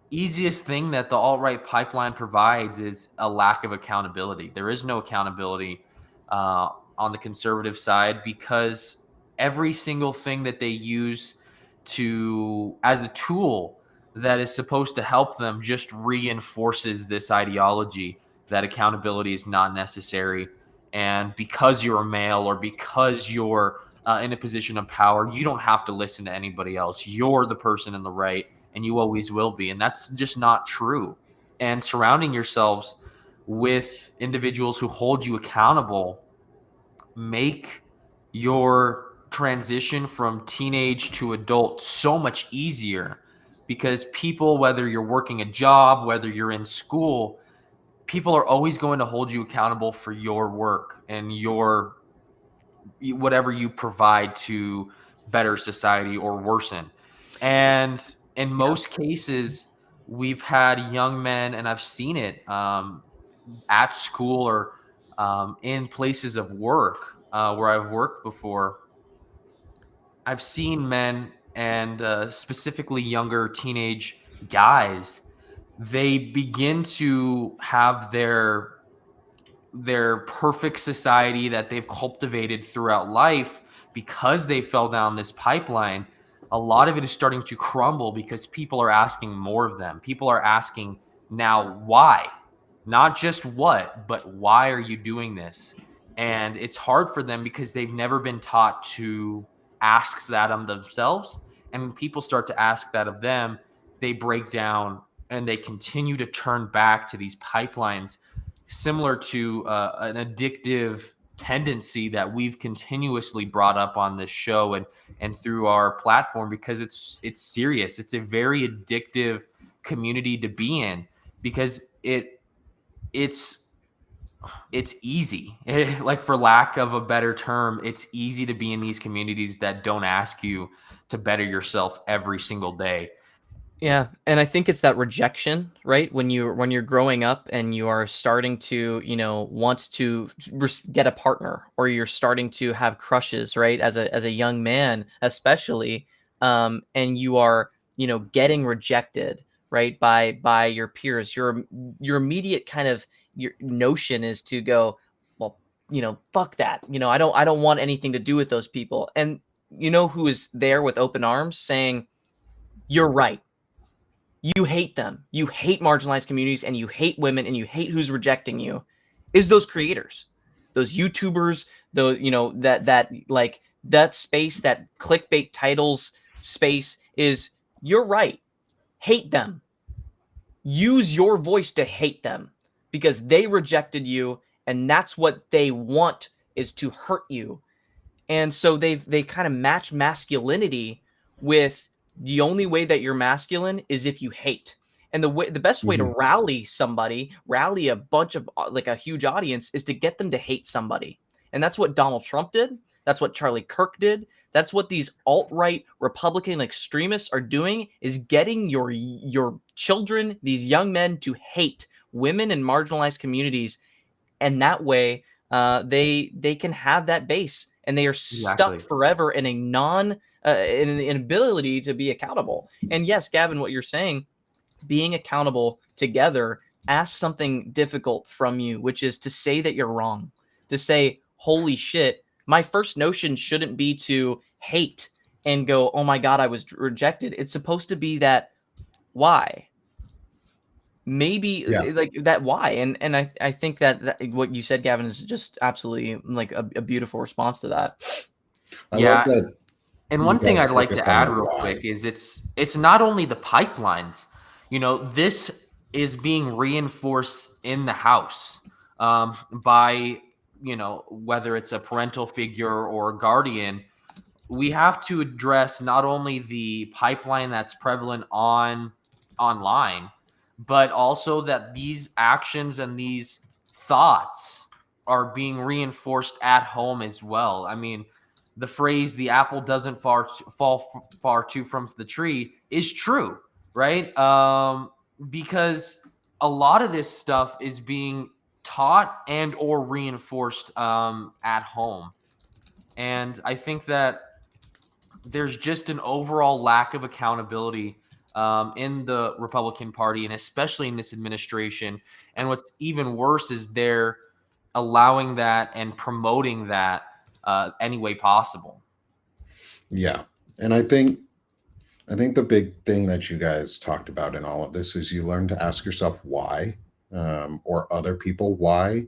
easiest thing that the alt-right pipeline provides is a lack of accountability. There is no accountability on the conservative side, because every single thing that they use to as a tool that is supposed to help them just reinforces this ideology that accountability is not necessary. And because you're a male, or because you're in a position of power, you don't have to listen to anybody else. You're the person in the right, and you always will be. And that's just not true. And surrounding yourselves with individuals who hold you accountable make your transition from teenage to adult so much easier, because people, whether you're working a job, whether you're in school, people are always going to hold you accountable for your work and your whatever you provide to better society or worsen. And in most cases, we've had young men, and I've seen it at school, or in places of work where I've worked before. I've seen men, and specifically younger teenage guys, they begin to have their perfect society that they've cultivated throughout life, because they fell down this pipeline. A lot of it is starting to crumble because people are asking more of them. People are asking now, why? Not just what, but why are you doing this? And it's hard for them because they've never been taught to ask that of themselves. And when people start to ask that of them, they break down and they continue to turn back to these pipelines, similar to an addictive tendency that we've continuously brought up on this show and through our platform, because it's serious. It's a very addictive community to be in, because it's it's easy. Like, for lack of a better term, it's easy to be in these communities that don't ask you to better yourself every single day. Yeah, and I think it's that rejection, right? When you're growing up and you are starting to, want to get a partner, or you're starting to have crushes, right? As a young man, especially, and you are, getting rejected, right, by your peers. Your immediate kind of your notion is to go, well, fuck that. I don't want anything to do with those people. And who is there with open arms saying, you're right, you hate them. You hate marginalized communities, and you hate women, and you hate who's rejecting you, is those creators, those YouTubers, those, that like that space, that clickbait titles space is, you're right. Hate them. Use your voice to hate them because they rejected you, and that's what they want, is to hurt you. And so they kind of match masculinity with, the only way that you're masculine is if you hate. And the best way to Mhm. rally a bunch of, like, a huge audience, is to get them to hate somebody. And that's what Donald Trump did. That's what Charlie Kirk did. That's what these alt-right Republican extremists are doing, is getting your children, these young men, to hate women in marginalized communities. And that way, they can have that base, and they are stuck Exactly. forever in a non in an inability to be accountable. And yes, Gavin, what you're saying, being accountable together, asks something difficult from you, which is to say that you're wrong, to say, holy shit, my first notion shouldn't be to hate and go, oh my god, I was rejected. It's supposed to be that, why? Maybe, Yeah, like that, why? And I think that what you said, Gavin, is just absolutely, like, a beautiful response to that. I love Yeah. that And you one thing guys I'd like focus to on add the real why. quick is it's not only the pipelines. This is being reinforced in the house, by, whether it's a parental figure or a guardian. We have to address not only the pipeline that's prevalent online, but also that these actions and these thoughts are being reinforced at home as well. I mean, the phrase "the apple doesn't fall far too from the tree" is true, right? Because a lot of this stuff is being taught and or reinforced at home. And I think that there's just an overall lack of accountability in the Republican Party, and especially in this administration. And what's even worse is they're allowing that and promoting that any way possible. Yeah, and I think the big thing that you guys talked about in all of this is you learn to ask yourself why, or other people why,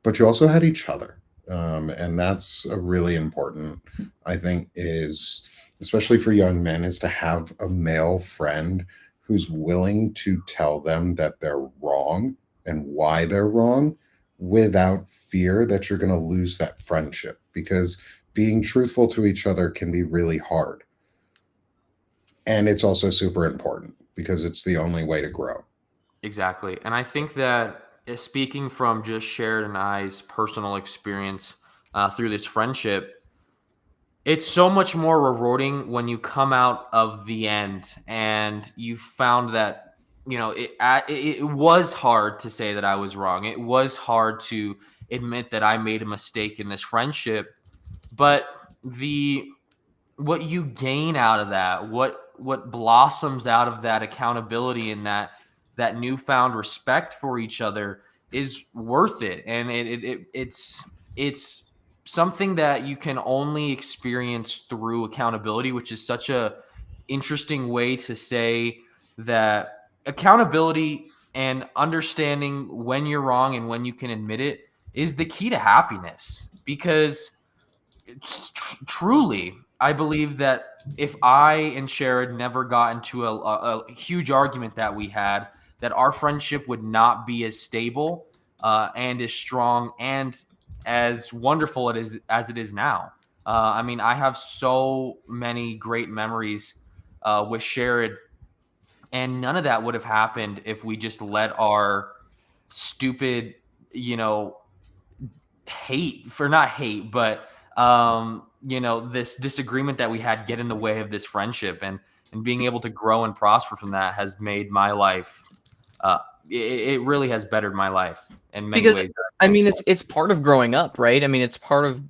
but you also had each other, and that's a really important, I think, is especially for young men, is to have a male friend who's willing to tell them that they're wrong and why they're wrong, without fear that you're going to lose that friendship, because being truthful to each other can be really hard, and it's also super important because it's the only way to grow. Exactly. And I think that, speaking from just Shared and I's personal experience through this friendship, it's so much more rewarding when you come out of the end and you found that, it was hard to say that I was wrong. It was hard to admit that I made a mistake in this friendship. But the what you gain out of that, what blossoms out of that accountability and that newfound respect for each other, is worth it. And it's something that you can only experience through accountability, which is such a interesting way to say that accountability and understanding when you're wrong and when you can admit it is the key to happiness. Because truly, I believe that if I and Sherrod never got into a huge argument that we had, that our friendship would not be as stable and as strong and as wonderful as it is now. I mean, I have so many great memories with Sherrod, and none of that would have happened if we just let our stupid hate for not hate, but this disagreement that we had get in the way of this friendship, and being able to grow and prosper from that has made my life. It really has bettered my life in many Because ways. I mean, it's part of growing up, right? I mean, it's part of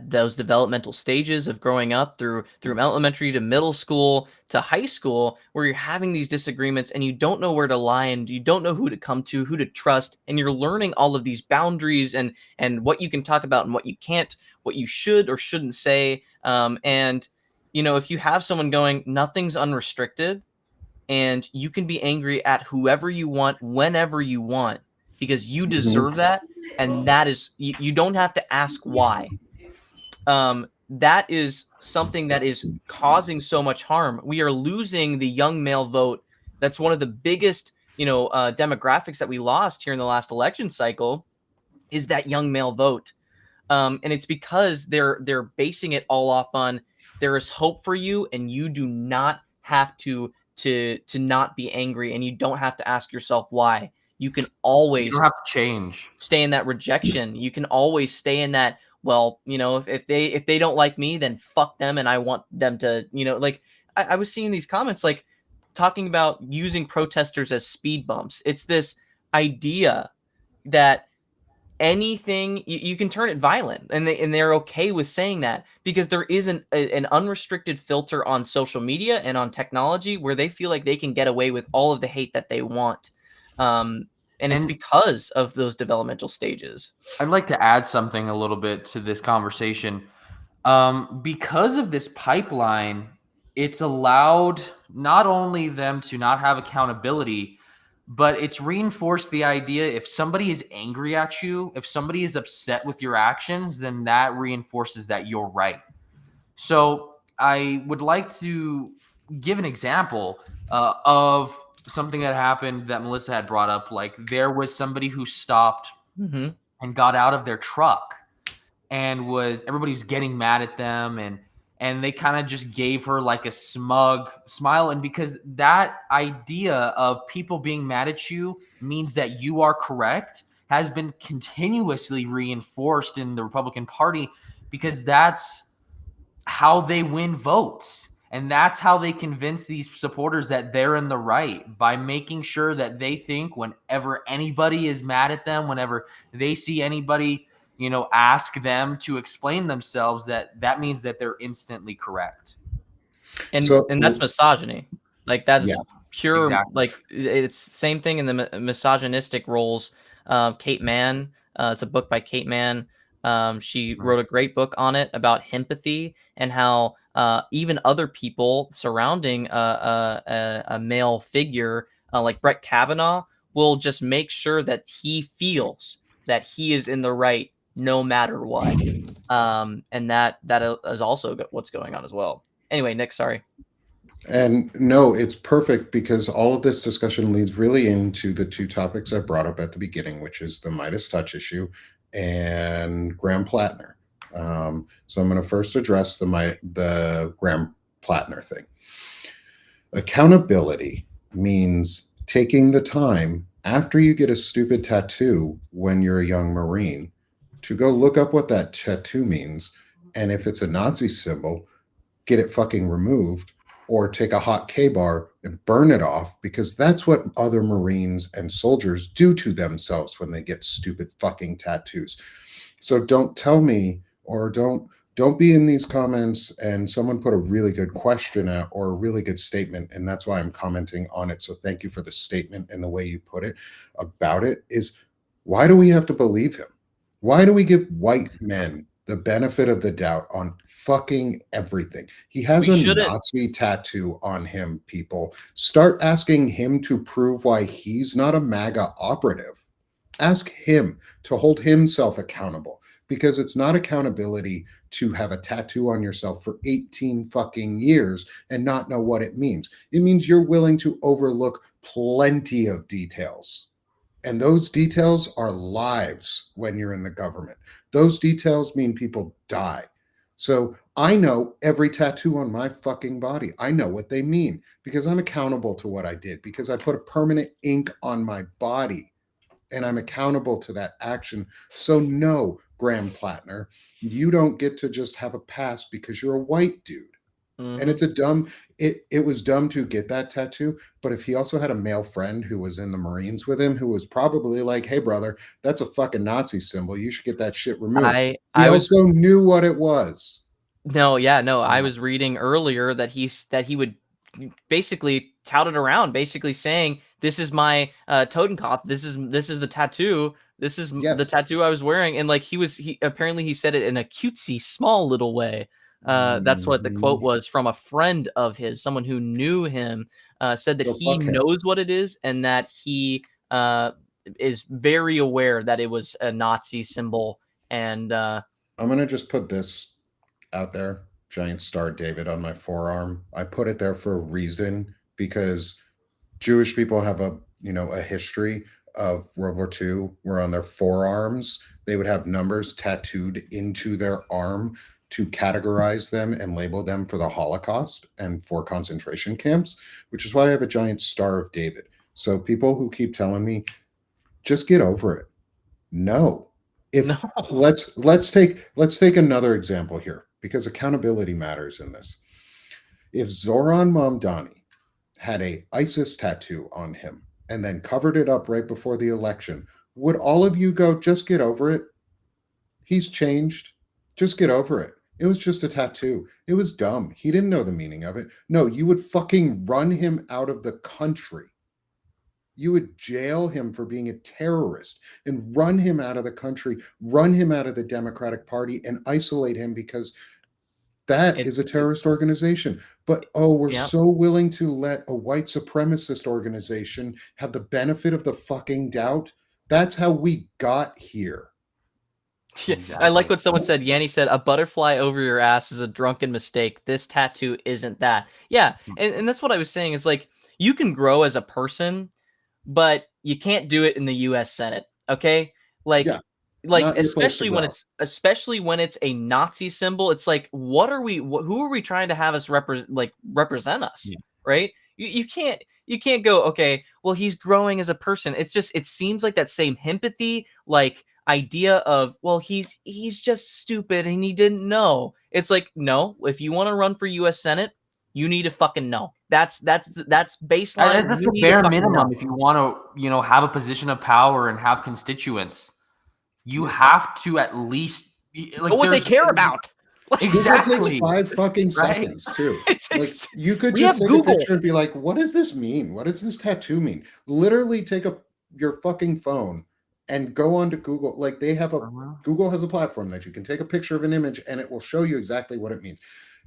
those developmental stages of growing up through elementary to middle school to high school, where you're having these disagreements and you don't know where to lie and you don't know who to come to, who to trust, and you're learning all of these boundaries and what you can talk about and what you can't, what you should or shouldn't say. And if you have someone going, nothing's unrestricted, and you can be angry at whoever you want whenever you want because you deserve that, and that is you don't have to ask why. That is something that is causing so much harm. We are losing the young male vote. That's one of the biggest demographics that we lost here in the last election cycle, is that young male vote. And it's because they're basing it all off on, there is hope for you, and you do not have to not be angry, and you don't have to ask yourself why. You can You always don't have to change. stay in that rejection. You can always stay in that, well, if they don't like me, then fuck them, and I want them to, like I was seeing these comments like talking about using protesters as speed bumps. It's this idea that anything you can turn it violent, and they're okay with saying that because there is an unrestricted filter on social media and on technology where they feel like they can get away with all of the hate that they want. And it's because of those developmental stages. I'd like to add something a little bit to this conversation. Because of this pipeline, it's allowed not only them to not have accountability, but it's reinforced the idea, if somebody is angry at you, if somebody is upset with your actions, then that reinforces that you're right. So I would like to give an example of something that happened that Melissa had brought up. Like, there was somebody who stopped Mm-hmm. and got out of their truck, and everybody was getting mad at them, and they kind of just gave her like a smug smile. And because that idea of people being mad at you means that you are correct has been continuously reinforced in the Republican Party, because that's how they win votes. And that's how they convince these supporters that they're in the right, by making sure that they think whenever anybody is mad at them, whenever they see anybody, ask them to explain themselves, that means that they're instantly correct. And that's misogyny. Like, that is pure, exactly. Like, it's the same thing in the misogynistic roles. Kate Mann, it's a book by Kate Mann. She wrote a great book on it about empathy and how even other people surrounding a male figure like Brett Kavanaugh will just make sure that he feels that he is in the right no matter what. And that is also what's going on as well. Anyway, Nick, sorry. And no, it's perfect, because all of this discussion leads really into the two topics I brought up at the beginning, which is the Midas touch issue and Graham Plattner. So I'm going to first address the Graham Plattner thing. Accountability means taking the time after you get a stupid tattoo when you're a young Marine to go look up what that tattoo means. And if it's a Nazi symbol, get it fucking removed, or take a hot K-bar and burn it off, because that's what other Marines and soldiers do to themselves when they get stupid fucking tattoos. So don't tell me, or don't be in these comments, and someone put a really good question out or a really good statement, and that's why I'm commenting on it. So thank you for the statement and the way you put it about it. Is, why do we have to believe him? Why do we give white men the benefit of the doubt on fucking everything? He has a Nazi tattoo on him, people. Start asking him to prove why he's not a MAGA operative. Ask him to hold himself accountable, because it's not accountability to have a tattoo on yourself for 18 fucking years and not know what it means. It means you're willing to overlook plenty of details. And those details are lives when you're in the government. Those details mean people die. So I know every tattoo on my fucking body. I know what they mean, because I'm accountable to what I did, because I put a permanent ink on my body. and I'm accountable to that action. So no, Graham Plattner, you don't get to just have a pass because you're a white dude. And it's a dumb, it was dumb to get that tattoo. But if he also had a male friend who was in the Marines with him, who was probably like, hey, brother, that's a fucking Nazi symbol. You should get that shit removed. He I was also knew what it was. I was reading earlier that he would basically tout it around, basically saying, "This is my Totenkopf. This is the tattoo. This is the Yes. tattoo I was wearing." And like he apparently he said it in a cutesy, small little way. That's what the quote was from a friend of his, someone who knew him, said that So he fuck him. knows what it is and that he is very aware that it was a Nazi symbol. And I'm going to just put this out there, giant star David on my forearm. I put it there for a reason because Jewish people have a history of World War II where on their forearms they would have numbers tattooed into their arm to categorize them and label them for the Holocaust and for concentration camps, which is why I have a giant Star of David. So people who keep telling me, just get over it. No. No. Let's take another example here because accountability matters in this. If Zoran Mamdani had a ISIS tattoo on him and then covered it up right before the election, would all of you go, just get over it? He's changed. Just get over it. It was just a tattoo. It was dumb. He didn't know the meaning of it. No, you would fucking run him out of the country. You would jail him for being a terrorist and run him out of the country, run him out of the Democratic Party and isolate him because that is a terrorist organization. But we're so willing to let a white supremacist organization have the benefit of the fucking doubt. That's how we got here. Exactly. I like what someone said. Yanni said, "A butterfly over your ass is a drunken mistake. This tattoo isn't that." Yeah, and that's what I was saying is like, you can grow as a person, but you can't do it in the U.S. Senate. Okay, like especially when it's a Nazi symbol. It's like, what are we? Who are we trying to have us represent us? Yeah. Right? You can't go, okay, well, he's growing as a person. It's just, it seems like that same empathy, like idea of, well, he's just stupid and he didn't know. It's like, no, if you want to run for U.S. Senate, you need to fucking know. That's baseline. That's the bare minimum. If you want to, have a position of power and have constituents, you have to at least know what they care about. Exactly. Google takes 5 fucking seconds too. Like you could just take a picture and be like, what does this mean? What does this tattoo mean? Literally take your fucking phone and go on to Google. Like they have Google has a platform that you can take a picture of an image and it will show you exactly what it means.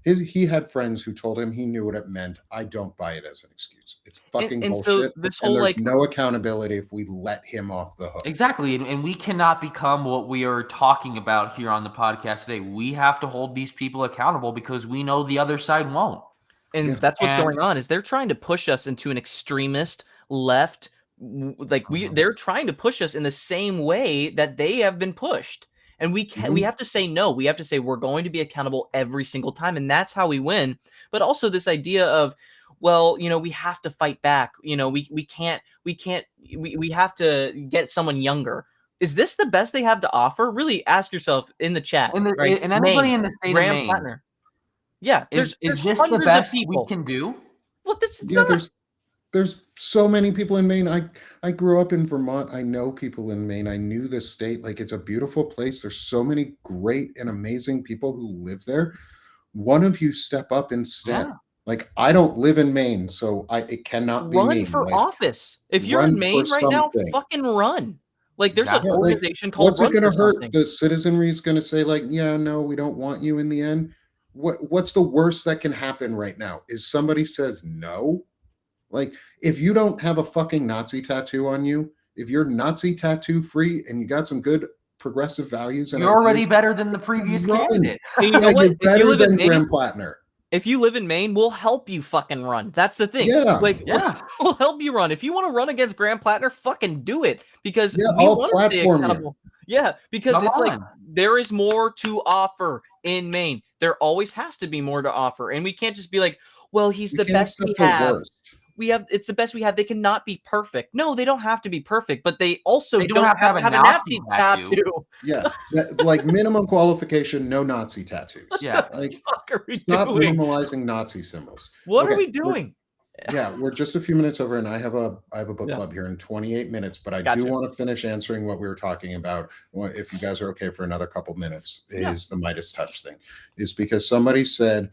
He had friends who told him he knew what it meant. I don't buy it as an excuse. It's fucking bullshit. So and there's no accountability if we let him off the hook. Exactly. And we cannot become what we are talking about here on the podcast today. We have to hold these people accountable because we know the other side won't. And that's what's going on is they're trying to push us into an extremist left. Like they're trying to push us in the same way that they have been pushed. And we have to say no. We have to say we're going to be accountable every single time, and that's how we win. But also this idea of, well, we have to fight back. We have to get someone younger. Is this the best they have to offer? Really ask yourself in the chat. And anybody in the state of Maine. Plattner. Yeah. Is this the best we can do? Well, this is not. There's so many people in Maine. I grew up in Vermont. I know people in Maine. I knew this state. Like, it's a beautiful place. There's so many great and amazing people who live there. One of you step up instead. Yeah. Like, I don't live in Maine, so it cannot be me. Run for office. If you're in Maine right now, fucking run. Like, there's an organization called What's it going to hurt? The citizenry is going to say, like, yeah, no, we don't want you in the end. What's the worst that can happen right now? Is somebody says no? Like, if you don't have a fucking Nazi tattoo on you, if you're Nazi tattoo free and you got some good progressive values, and you're already better than the previous candidate. You're better than Graham Plattner. If you live in Maine, we'll help you fucking run. That's the thing. Yeah. We'll help you run. If you want to run against Graham Plattner, fucking do it. Because we want to stay accountable. Yeah, because like there is more to offer in Maine. There always has to be more to offer. And we can't just be like, well, he's the best we have. it's the best we have. They cannot be perfect. No, they don't have to be perfect, but they also They don't have to have a have a Nazi Nazi tattoo. Yeah, like minimum qualification, no Nazi tattoos. Yeah. What the Like, fuck are we stop doing? normalizing Nazi symbols. What are Okay, we doing? we're just a few minutes over, and I have a book Yeah. club here in 28 minutes, but I do Gotcha. want to finish answering what we were talking about. If you guys are okay for another couple minutes, is the Midas touch thing. Is because somebody said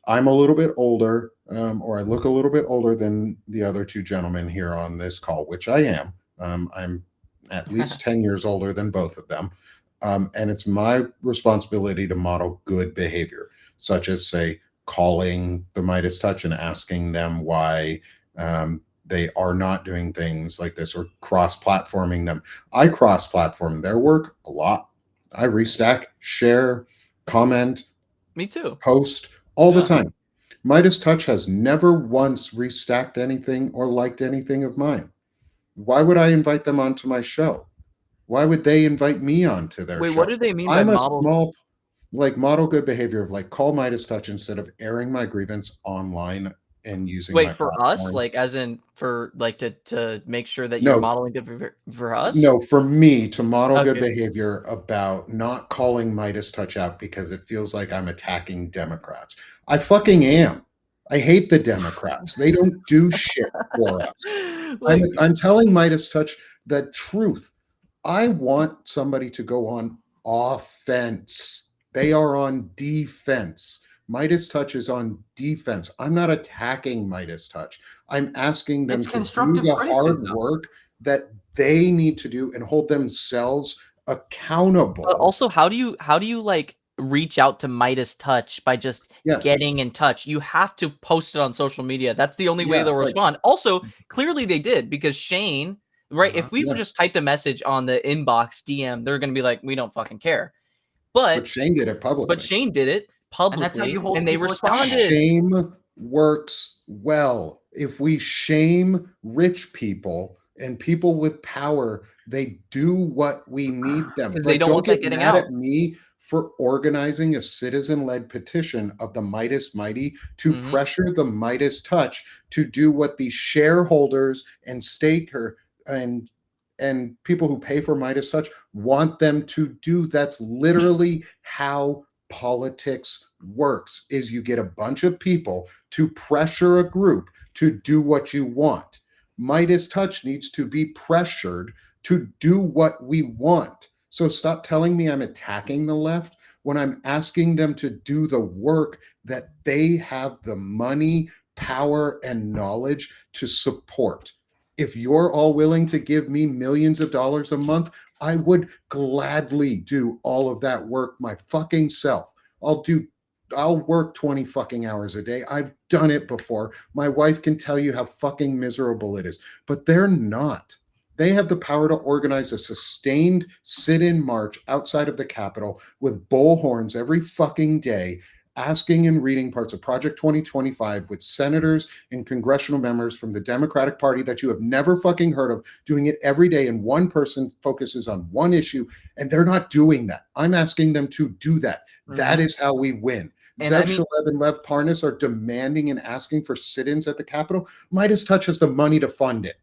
I'm a little bit older, or I look a little bit older than the other two gentlemen here on this call, which I am. I'm at least 10 years older than both of them. And it's my responsibility to model good behavior, such as, say, calling the Midas touch and asking them why they are not doing things like this, or cross-platforming them. I cross-platform their work a lot. I restack, share, comment, Me too. post all the Yeah. time. Midas touch has never once restacked anything or liked anything of mine. Why would I invite them onto my show? Why would they invite me onto their Wait, show? what do they mean by I'm a model? small, like, model good behavior of, like, call Midas touch instead of airing my grievance online and using my Wait, for us, platform. like as in for like to make sure that you're No, modeling good for us? no, for me to model good Okay. behavior about not calling Midas touch out because it feels like I'm attacking Democrats. I fucking am. I hate the Democrats. They don't do shit for us. Like, I'm telling Midas touch the truth. I want somebody to go on offense. They are on defense. Midas touch is on defense. I'm not attacking Midas touch. I'm asking them It's to do constructive the hard criticism. work that they need to do and hold themselves accountable. but also, how do you like reach out to Midas touch by just Yeah. getting in touch? You have to post it on social media. That's the only way Yeah, they'll like- respond. Also, clearly they did, because Shane, right? If we Yeah. just typed a message on the inbox DM, they're gonna be like, we don't fucking care. But Shane did it publicly. But Shane did it publicly, And that's how you hold and they people responded. Shame works well. If we shame rich people and people with power, they do what we need them. 'Cause they don't want that getting mad out. at me for organizing a citizen-led petition of the Midas Mighty to Mhm. pressure the Midas touch to do what the shareholders and staker and people who pay for Midas touch want them to do. That's literally how politics works. Is you get a bunch of people to pressure a group to do what you want. Midas touch needs to be pressured to do what we want. So stop telling me I'm attacking the left when I'm asking them to do the work that they have the money, power, and knowledge to support. If you're all willing to give me millions of dollars a month, I would gladly do all of that work my fucking self. I'll work 20 fucking hours a day. I've done it before. My wife can tell you how fucking miserable it is, but they're not. They have the power to organize a sustained sit-in march outside of the Capitol with bullhorns every fucking day, asking and reading parts of Project 2025 with senators and congressional members from the Democratic Party that you have never fucking heard of, doing it every day, and one person focuses on one issue, and they're not doing that. I'm asking them to do that. That is how we win. And Zev I mean- Shalev and Lev Parnas are demanding and asking for sit-ins at the Capitol. Midas Touch has the money to fund it.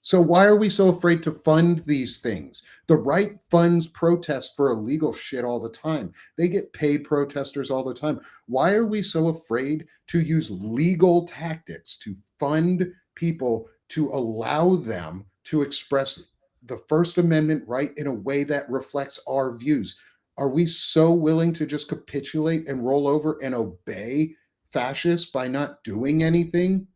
So why are we so afraid to fund these things? The right funds protest for illegal shit all the time. They get paid protesters all the time. Why are we so afraid to use legal tactics to fund people, to allow them to express the First Amendment right in a way that reflects our views? Are we so willing to just capitulate and roll over and obey fascists by not doing anything?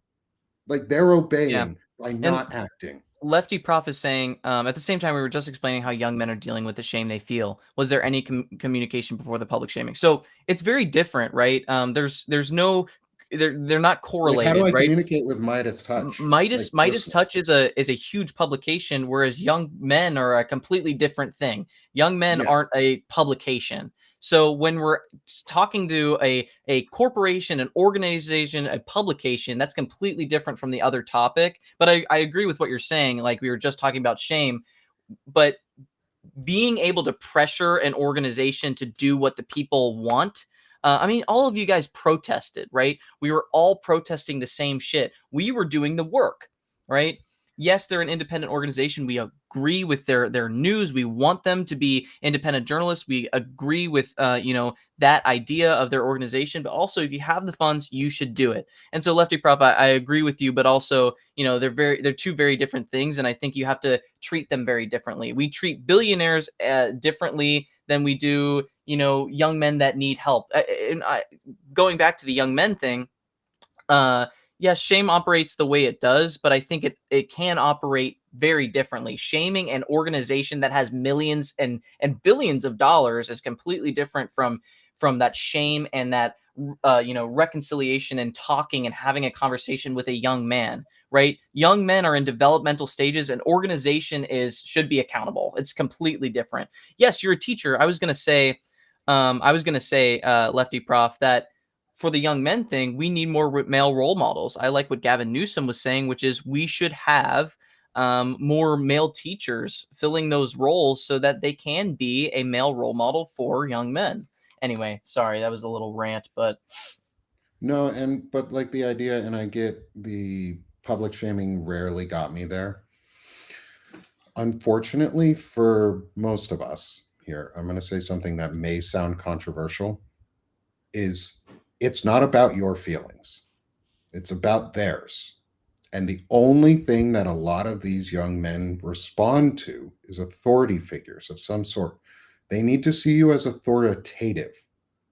Like, they're obeying by not acting. Lefty Prof is saying, at the same time, we were just explaining how young men are dealing with the shame they feel. Was there any communication before the public shaming? So it's very different, right? There's no, they're not correlated, Like, how do I right? communicate with Midas Touch? Midas Like, Touch is a huge publication, whereas young men are a completely different thing. Young men aren't a publication. So when we're talking to a corporation, an organization, a publication, that's completely different from the other topic. But I agree with what you're saying. Like, we were just talking about shame, but being able to pressure an organization to do what the people want, I mean, all of you guys protested, right? We were all protesting the same shit. We were doing the work, right? Yes, they're an independent organization. We agree with their news. We want them to be independent journalists. We agree with that idea of their organization. But also, if you have the funds, you should do it. And so, Lefty Prof, I agree with you. But also, they're two very different things, and I think you have to treat them very differently. We treat billionaires differently than we do, young men that need help. Going back to the young men thing. Yes, shame operates the way it does, but I think it can operate very differently. Shaming an organization that has millions and billions of dollars is completely different from that shame and that reconciliation and talking and having a conversation with a young man, right? Young men are in developmental stages. An organization should be accountable. It's completely different. Yes, you're a teacher. I was gonna say, Lefty Prof, that for the young men thing, we need more male role models. I like what Gavin Newsom was saying, which is we should have more male teachers filling those roles so that they can be a male role model for young men. Anyway, sorry, that was a little rant, but No, but like the idea, and I get the public shaming rarely got me there. Unfortunately, for most of us here, I'm going to say something that may sound controversial, is it's not about your feelings. It's about theirs. And the only thing that a lot of these young men respond to is authority figures of some sort. They need to see you as authoritative.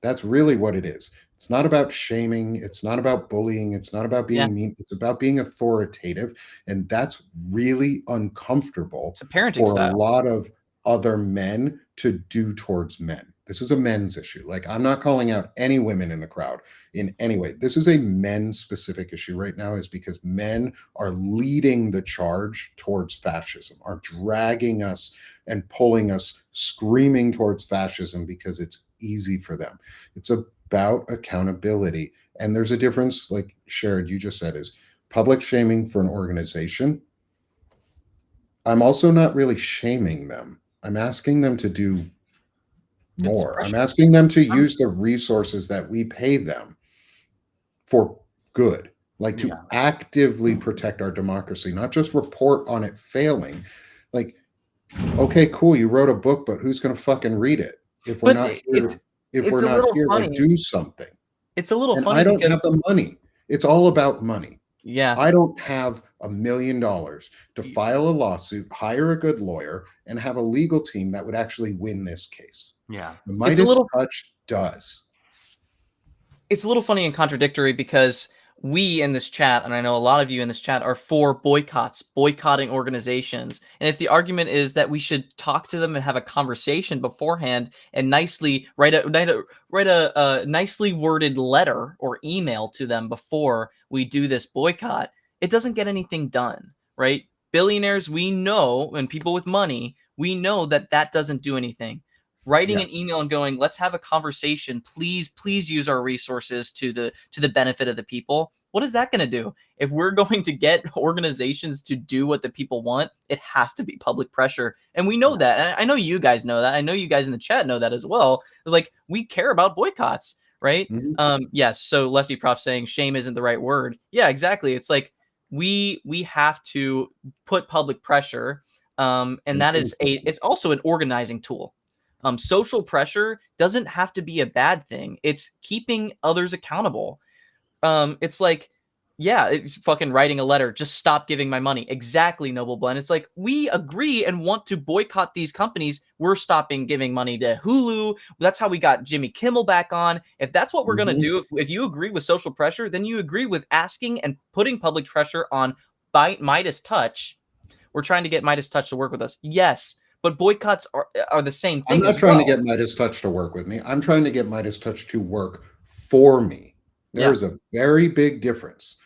That's really what it is. It's not about shaming. It's not about bullying. It's not about being mean. It's about being authoritative. And that's really uncomfortable it's a parenting for style. a lot of other men to do towards men. This is a men's issue. Like, I'm not calling out any women in the crowd in any way. This is a men specific issue right now, is because men are leading the charge towards fascism, are dragging us and pulling us screaming towards fascism because it's easy for them. It's about accountability. And there's a difference, like Sherrod, you just said, is public shaming for an organization. I'm also not really shaming them. I'm asking them to do more. I'm asking them to use the resources that we pay them for good, like to actively protect our democracy, not just report on it failing. Like, okay, cool, you wrote a book, but who's going to fucking read it if we're not here? If we're not here to do something, it's a little and funny. I don't have the money. It's all about money. Yeah. I don't have $1 million to file a lawsuit, hire a good lawyer, and have a legal team that would actually win this case. Yeah. The Midas touch does. It's a little funny and contradictory because we in this chat, and I know a lot of you in this chat, are for boycotting organizations. And if the argument is that we should talk to them and have a conversation beforehand and nicely write a nicely worded letter or email to them before we do this boycott, it doesn't get anything done, right? Billionaires, we know, and people with money, we know that doesn't do anything. Writing an email and going, let's have a conversation. Please use our resources to the benefit of the people. What is that going to do? If we're going to get organizations to do what the people want, it has to be public pressure. And we know that. And I know you guys know that. I know you guys in the chat know that as well. Like, we care about boycotts, right? Mm-hmm. Yes. So Lefty Prof saying shame isn't the right word. Yeah, exactly. It's like we have to put public pressure. And that is it's also an organizing tool. Social pressure doesn't have to be a bad thing. It's keeping others accountable. It's like, yeah, it's fucking writing a letter. Just stop giving my money. Exactly, Noble Blend. It's like, we agree and want to boycott these companies. We're stopping giving money to Hulu. That's how we got Jimmy Kimmel back on. If that's what we're going to do, if you agree with social pressure, then you agree with asking and putting public pressure on Midas Touch. We're trying to get Midas Touch to work with us. Yes. But boycotts are the same thing. I'm not trying to get Midas Touch to work with me. I'm trying to get Midas Touch to work for me. There's a very big difference.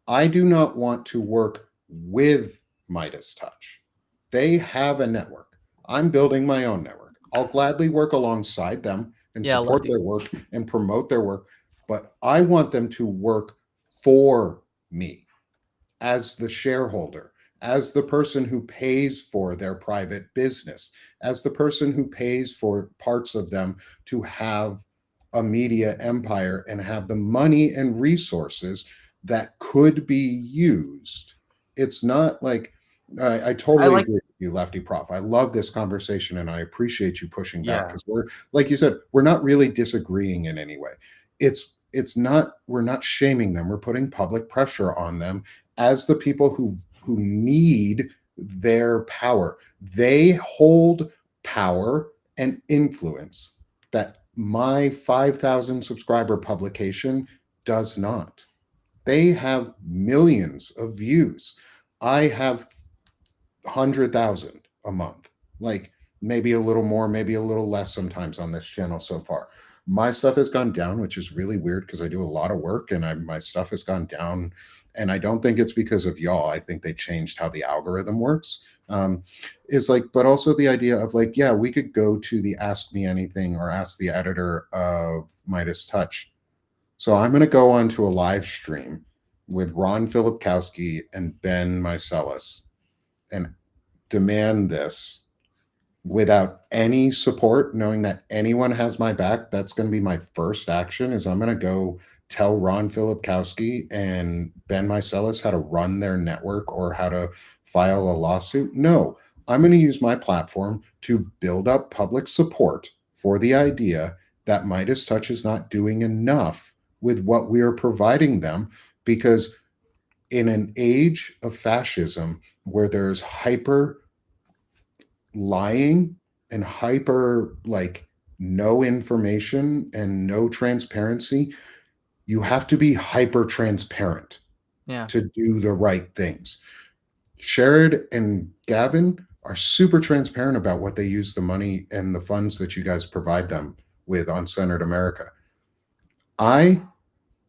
I do not want to work with Midas Touch. They have a network. I'm building my own network. I'll gladly work alongside them and support their work and promote their work, but I want them to work for me as the shareholder, as the person who pays for their private business, as the person who pays for parts of them to have a media empire and have the money and resources that could be used. It's not like I totally agree with you, Lefty Prof. I love this conversation and I appreciate you pushing back because we're, like you said, we're not really disagreeing in any way. It's not, we're not shaming them. We're putting public pressure on them as the people who need their power. They hold power and influence that my 5,000 subscriber publication does not. They have millions of views. I have 100,000 a month, like maybe a little more, maybe a little less sometimes on this channel so far. My stuff has gone down, which is really weird because I do a lot of work and my stuff has gone down. And I don't think it's because of y'all. I think they changed how the algorithm works. Is like, but also the idea of like, yeah, we could go to the Ask Me Anything or ask the editor of Midas Touch. So I'm going to go on to a live stream with Ron Filipkowski and Ben Mycelis and demand this without any support, knowing that anyone has my back. That's going to be my first action is I'm going to go tell Ron Filipkowski and Ben Mycelis how to run their network or how to file a lawsuit. No, I'm going to use my platform to build up public support for the idea that Midas Touch is not doing enough with what we are providing them, because in an age of fascism where there's hyper lying and hyper like no information and no transparency, you have to be hyper transparent to do the right things. Sherrod and Gavin are super transparent about what they use the money and the funds that you guys provide them with on Centered America. I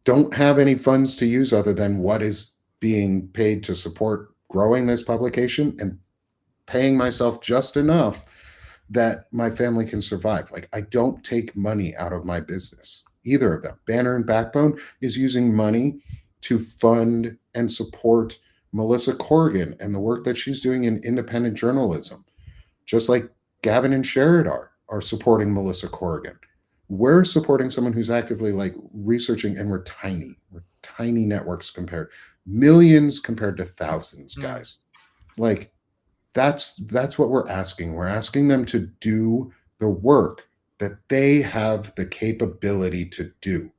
don't have any funds to use other than what is being paid to support growing this publication and paying myself just enough that my family can survive. Like, I don't take money out of my business, either of them. Banner and Backbone is using money to fund and support Melissa Corrigan and the work that she's doing in independent journalism, just like Gavin and Sherrod are supporting Melissa Corrigan. We're supporting someone who's actively like researching, and we're tiny networks compared, millions compared to thousands, guys. Like, that's what we're asking. We're asking them to do the work that they have the capability to do,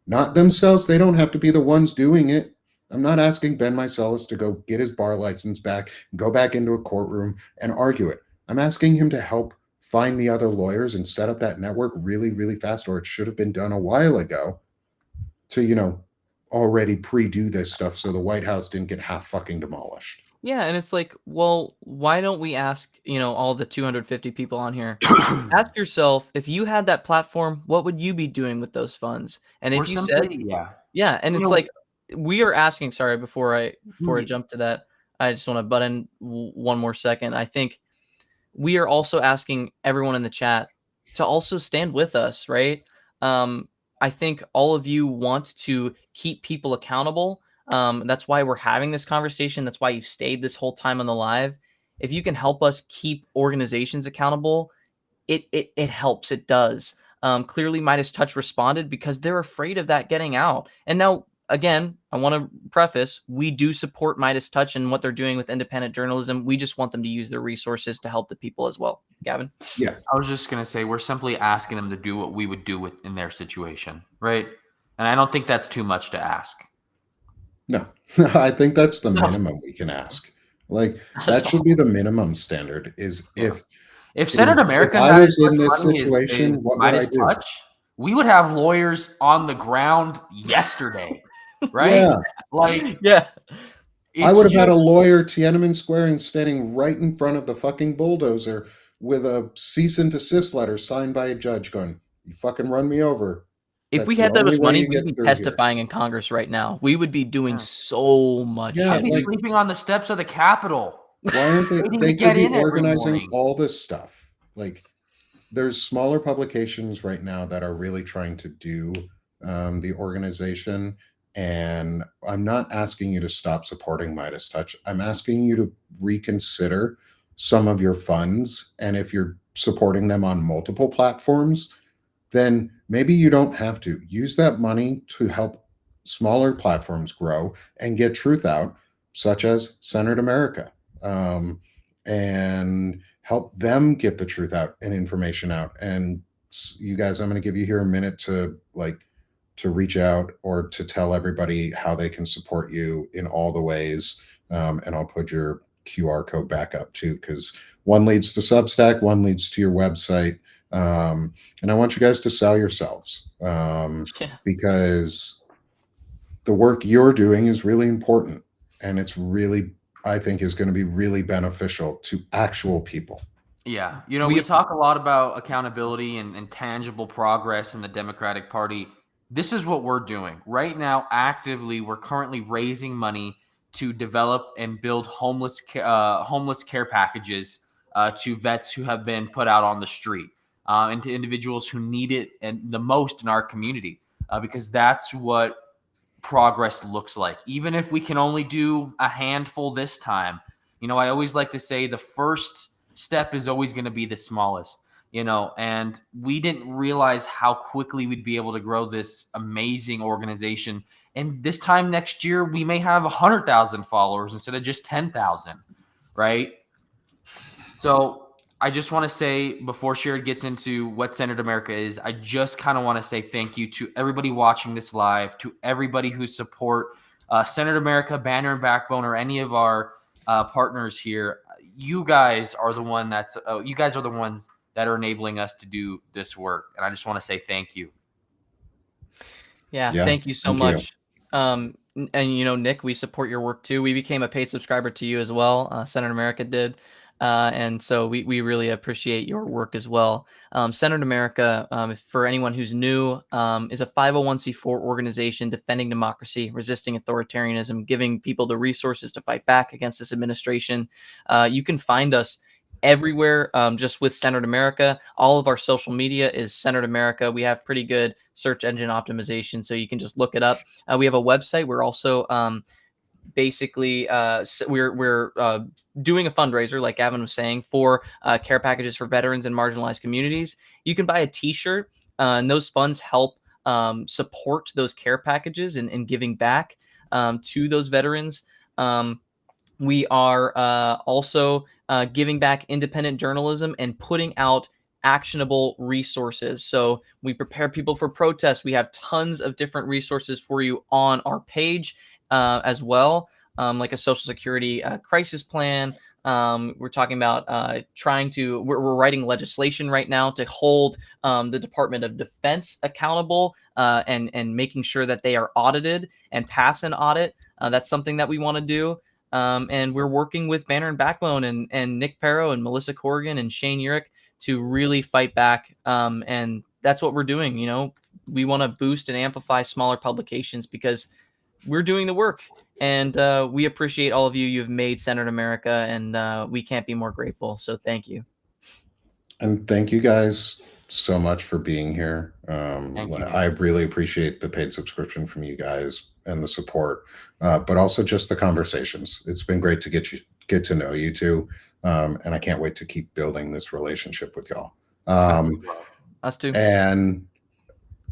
not themselves. They don't have to be the ones doing it. I'm not asking Ben Mycelis to go get his bar license back, go back into a courtroom and argue it. I'm asking him to help find the other lawyers and set up that network really, really fast, or it should have been done a while ago to, already pre-do this stuff so the White House didn't get half fucking demolished. Yeah, and it's like, well, why don't we ask, all the 250 people on here, ask yourself, if you had that platform, what would you be doing with those funds? And if you said, and it's like, we are asking, sorry, before I jump to that, I just want to butt in one more second. I think we are also asking everyone in the chat to also stand with us, right? I think all of you want to keep people accountable. That's why we're having this conversation. That's why you've stayed this whole time on the live. If you can help us keep organizations accountable, it helps. It does. Clearly, Midas Touch responded because they're afraid of that getting out. And now, again, I want to preface, we do support Midas Touch and what they're doing with independent journalism. We just want them to use their resources to help the people as well. Gavin? Yeah. I was just going to say, we're simply asking them to do what we would do in their situation, right? And I don't think that's too much to ask. No, I think that's the minimum we can ask. Like, that should be the minimum standard, is if Centered America if I was in this situation, what would I do? Touch, we would have lawyers on the ground yesterday, right? Yeah. Like, I would have had a lawyer Tiananmen Square and standing right in front of the fucking bulldozer with a cease and desist letter signed by a judge going, "You fucking run me over." If we had that much money, we'd be testifying in Congress right now. We would be doing so much. Yeah, I'd be sleeping on the steps of the Capitol. Why aren't they? They could be organizing all this stuff. Like, there's smaller publications right now that are really trying to do the organization. And I'm not asking you to stop supporting Midas Touch. I'm asking you to reconsider some of your funds. And if you're supporting them on multiple platforms, then Maybe you don't have to use that money to help smaller platforms grow and get truth out, such as Centered America, um, and help them get the truth out and information out. And you guys, I'm going to give you here a minute to reach out or to tell everybody how they can support you in all the ways. And I'll put your QR code back up too, because one leads to Substack, one leads to your website. And I want you guys to sell yourselves, because the work you're doing is really important, and it's really, I think, is going to be really beneficial to actual people. Yeah. We talk a lot about accountability and tangible progress in the Democratic Party. This is what we're doing right now. Actively, we're currently raising money to develop and build homeless care packages to vets who have been put out on the street, and to individuals who need it and the most in our community, because that's what progress looks like. Even if we can only do a handful this time, I always like to say the first step is always going to be the smallest, and we didn't realize how quickly we'd be able to grow this amazing organization. And this time next year, we may have 100,000 followers instead of just 10,000, right? So I just want to say, before Sherrod gets into what Centered America is, I just kind of want to say thank you to everybody watching this live, to everybody who support Centered America, Banner and Backbone, or any of our partners here. You guys are the ones that are enabling us to do this work, and I just want to say thank you. Yeah, thank you so much. And Nick, we support your work too. We became a paid subscriber to you as well. Centered America did. And so we really appreciate your work as well. Centered America, for anyone who's new, is a 501c4 organization defending democracy, resisting authoritarianism, giving people the resources to fight back against this administration. You can find us everywhere, just with Centered America. All of our social media is Centered America. We have pretty good search engine optimization, so you can just look it up. We have a website. We're also basically we're doing a fundraiser, like Gavin was saying, for care packages for veterans and marginalized communities. You can buy a t-shirt, and those funds help support those care packages and giving back to those veterans. We are also giving back independent journalism and putting out actionable resources. So we prepare people for protests. We have tons of different resources for you on our page as well, like a Social Security crisis plan. We're talking about we're writing legislation right now to hold the Department of Defense accountable, and making sure that they are audited and pass an audit. That's something that we want to do. And we're working with Banner and Backbone and Nick Paro and Melissa Corrigan and Shane Urich to really fight back. And that's what we're doing. We want to boost and amplify smaller publications because we're doing the work. And we appreciate all of you. You've made Centered America, and we can't be more grateful. So thank you. And thank you guys so much for being here. I really appreciate the paid subscription from you guys and the support, but also just the conversations. It's been great to get to know you two, and I can't wait to keep building this relationship with y'all. Us too. And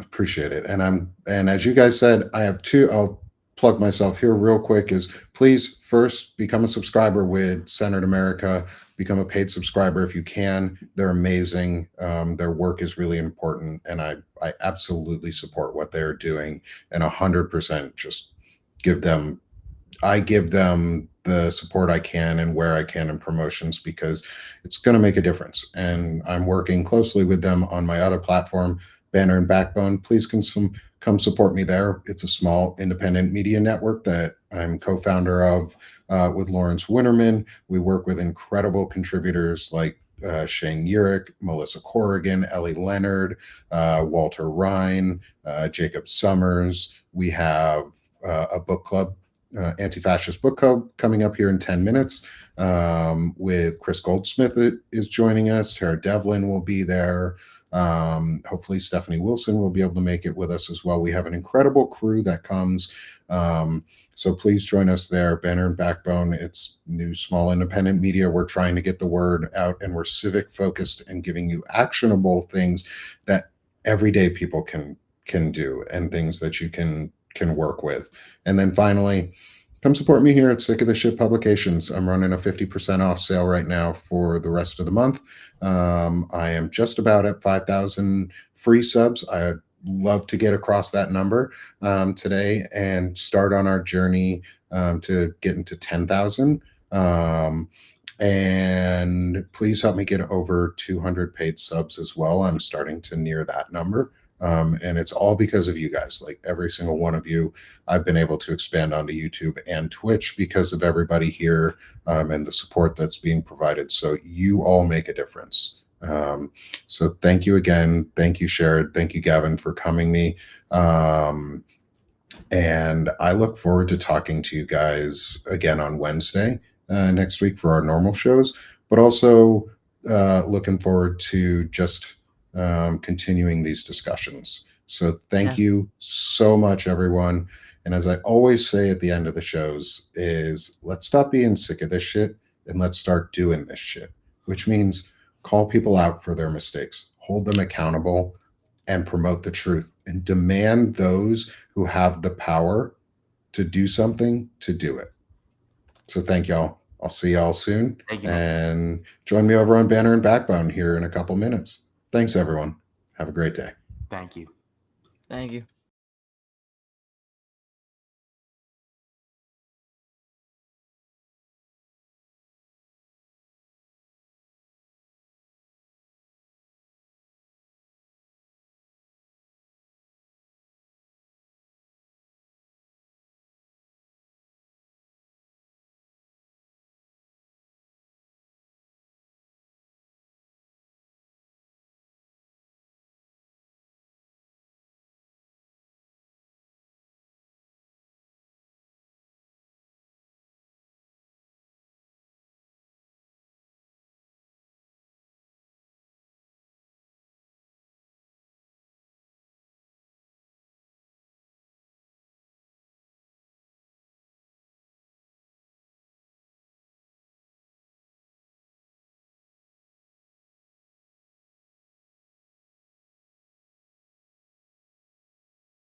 appreciate it. And as you guys said, I have two. I'll plug myself here real quick. Is please first become a subscriber with Centered America. Become a paid subscriber if you can. They're amazing. Their work is really important, and I absolutely support what they're doing, and 100% just give them the support I can and where I can in promotions, because it's going to make a difference. And I'm working closely with them on my other platform, Banner and Backbone. Please come support me there. It's a small independent media network that I'm co-founder of with Lawrence Winterman. We work with incredible contributors like Shane Urich, Melissa Corrigan, Ellie Leonard, Walter Ryan, Jacob Summers. We have a book club, Anti-Fascist Book Club, coming up here in 10 minutes with Chris Goldsmith is joining us. Tara Devlin will be there. Hopefully Stephanie Wilson will be able to make it with us as well. We have an incredible crew that comes. So please join us there. Banner and Backbone, it's new small independent media. We're trying to get the word out, and we're civic focused and giving you actionable things that everyday people can do, and things that you can work with. And then finally, come support me here at Sick of the Shit Publications. I'm running a 50% off sale right now for the rest of the month. I am just about at 5,000 free subs. I'd love to get across that number today and start on our journey to get into 10,000. And please help me get over 200 paid subs as well. I'm starting to near that number. And it's all because of you guys. Like every single one of you, I've been able to expand onto YouTube and Twitch because of everybody here and the support that's being provided. So you all make a difference. So thank you again. Thank you, Sherrod. Thank you, Gavin, for coming me. And I look forward to talking to you guys again on Wednesday next week for our normal shows, but also looking forward to just continuing these discussions. So thank you so much, everyone. And as I always say at the end of the shows is let's stop being sick of this shit and let's start doing this shit, which means call people out for their mistakes, hold them accountable, and promote the truth, and demand those who have the power to do something to do it. So thank y'all. I'll see y'all soon. Thank you. And join me over on Banner and Backbone here in a couple minutes. Thanks, everyone. Have a great day. Thank you. Thank you.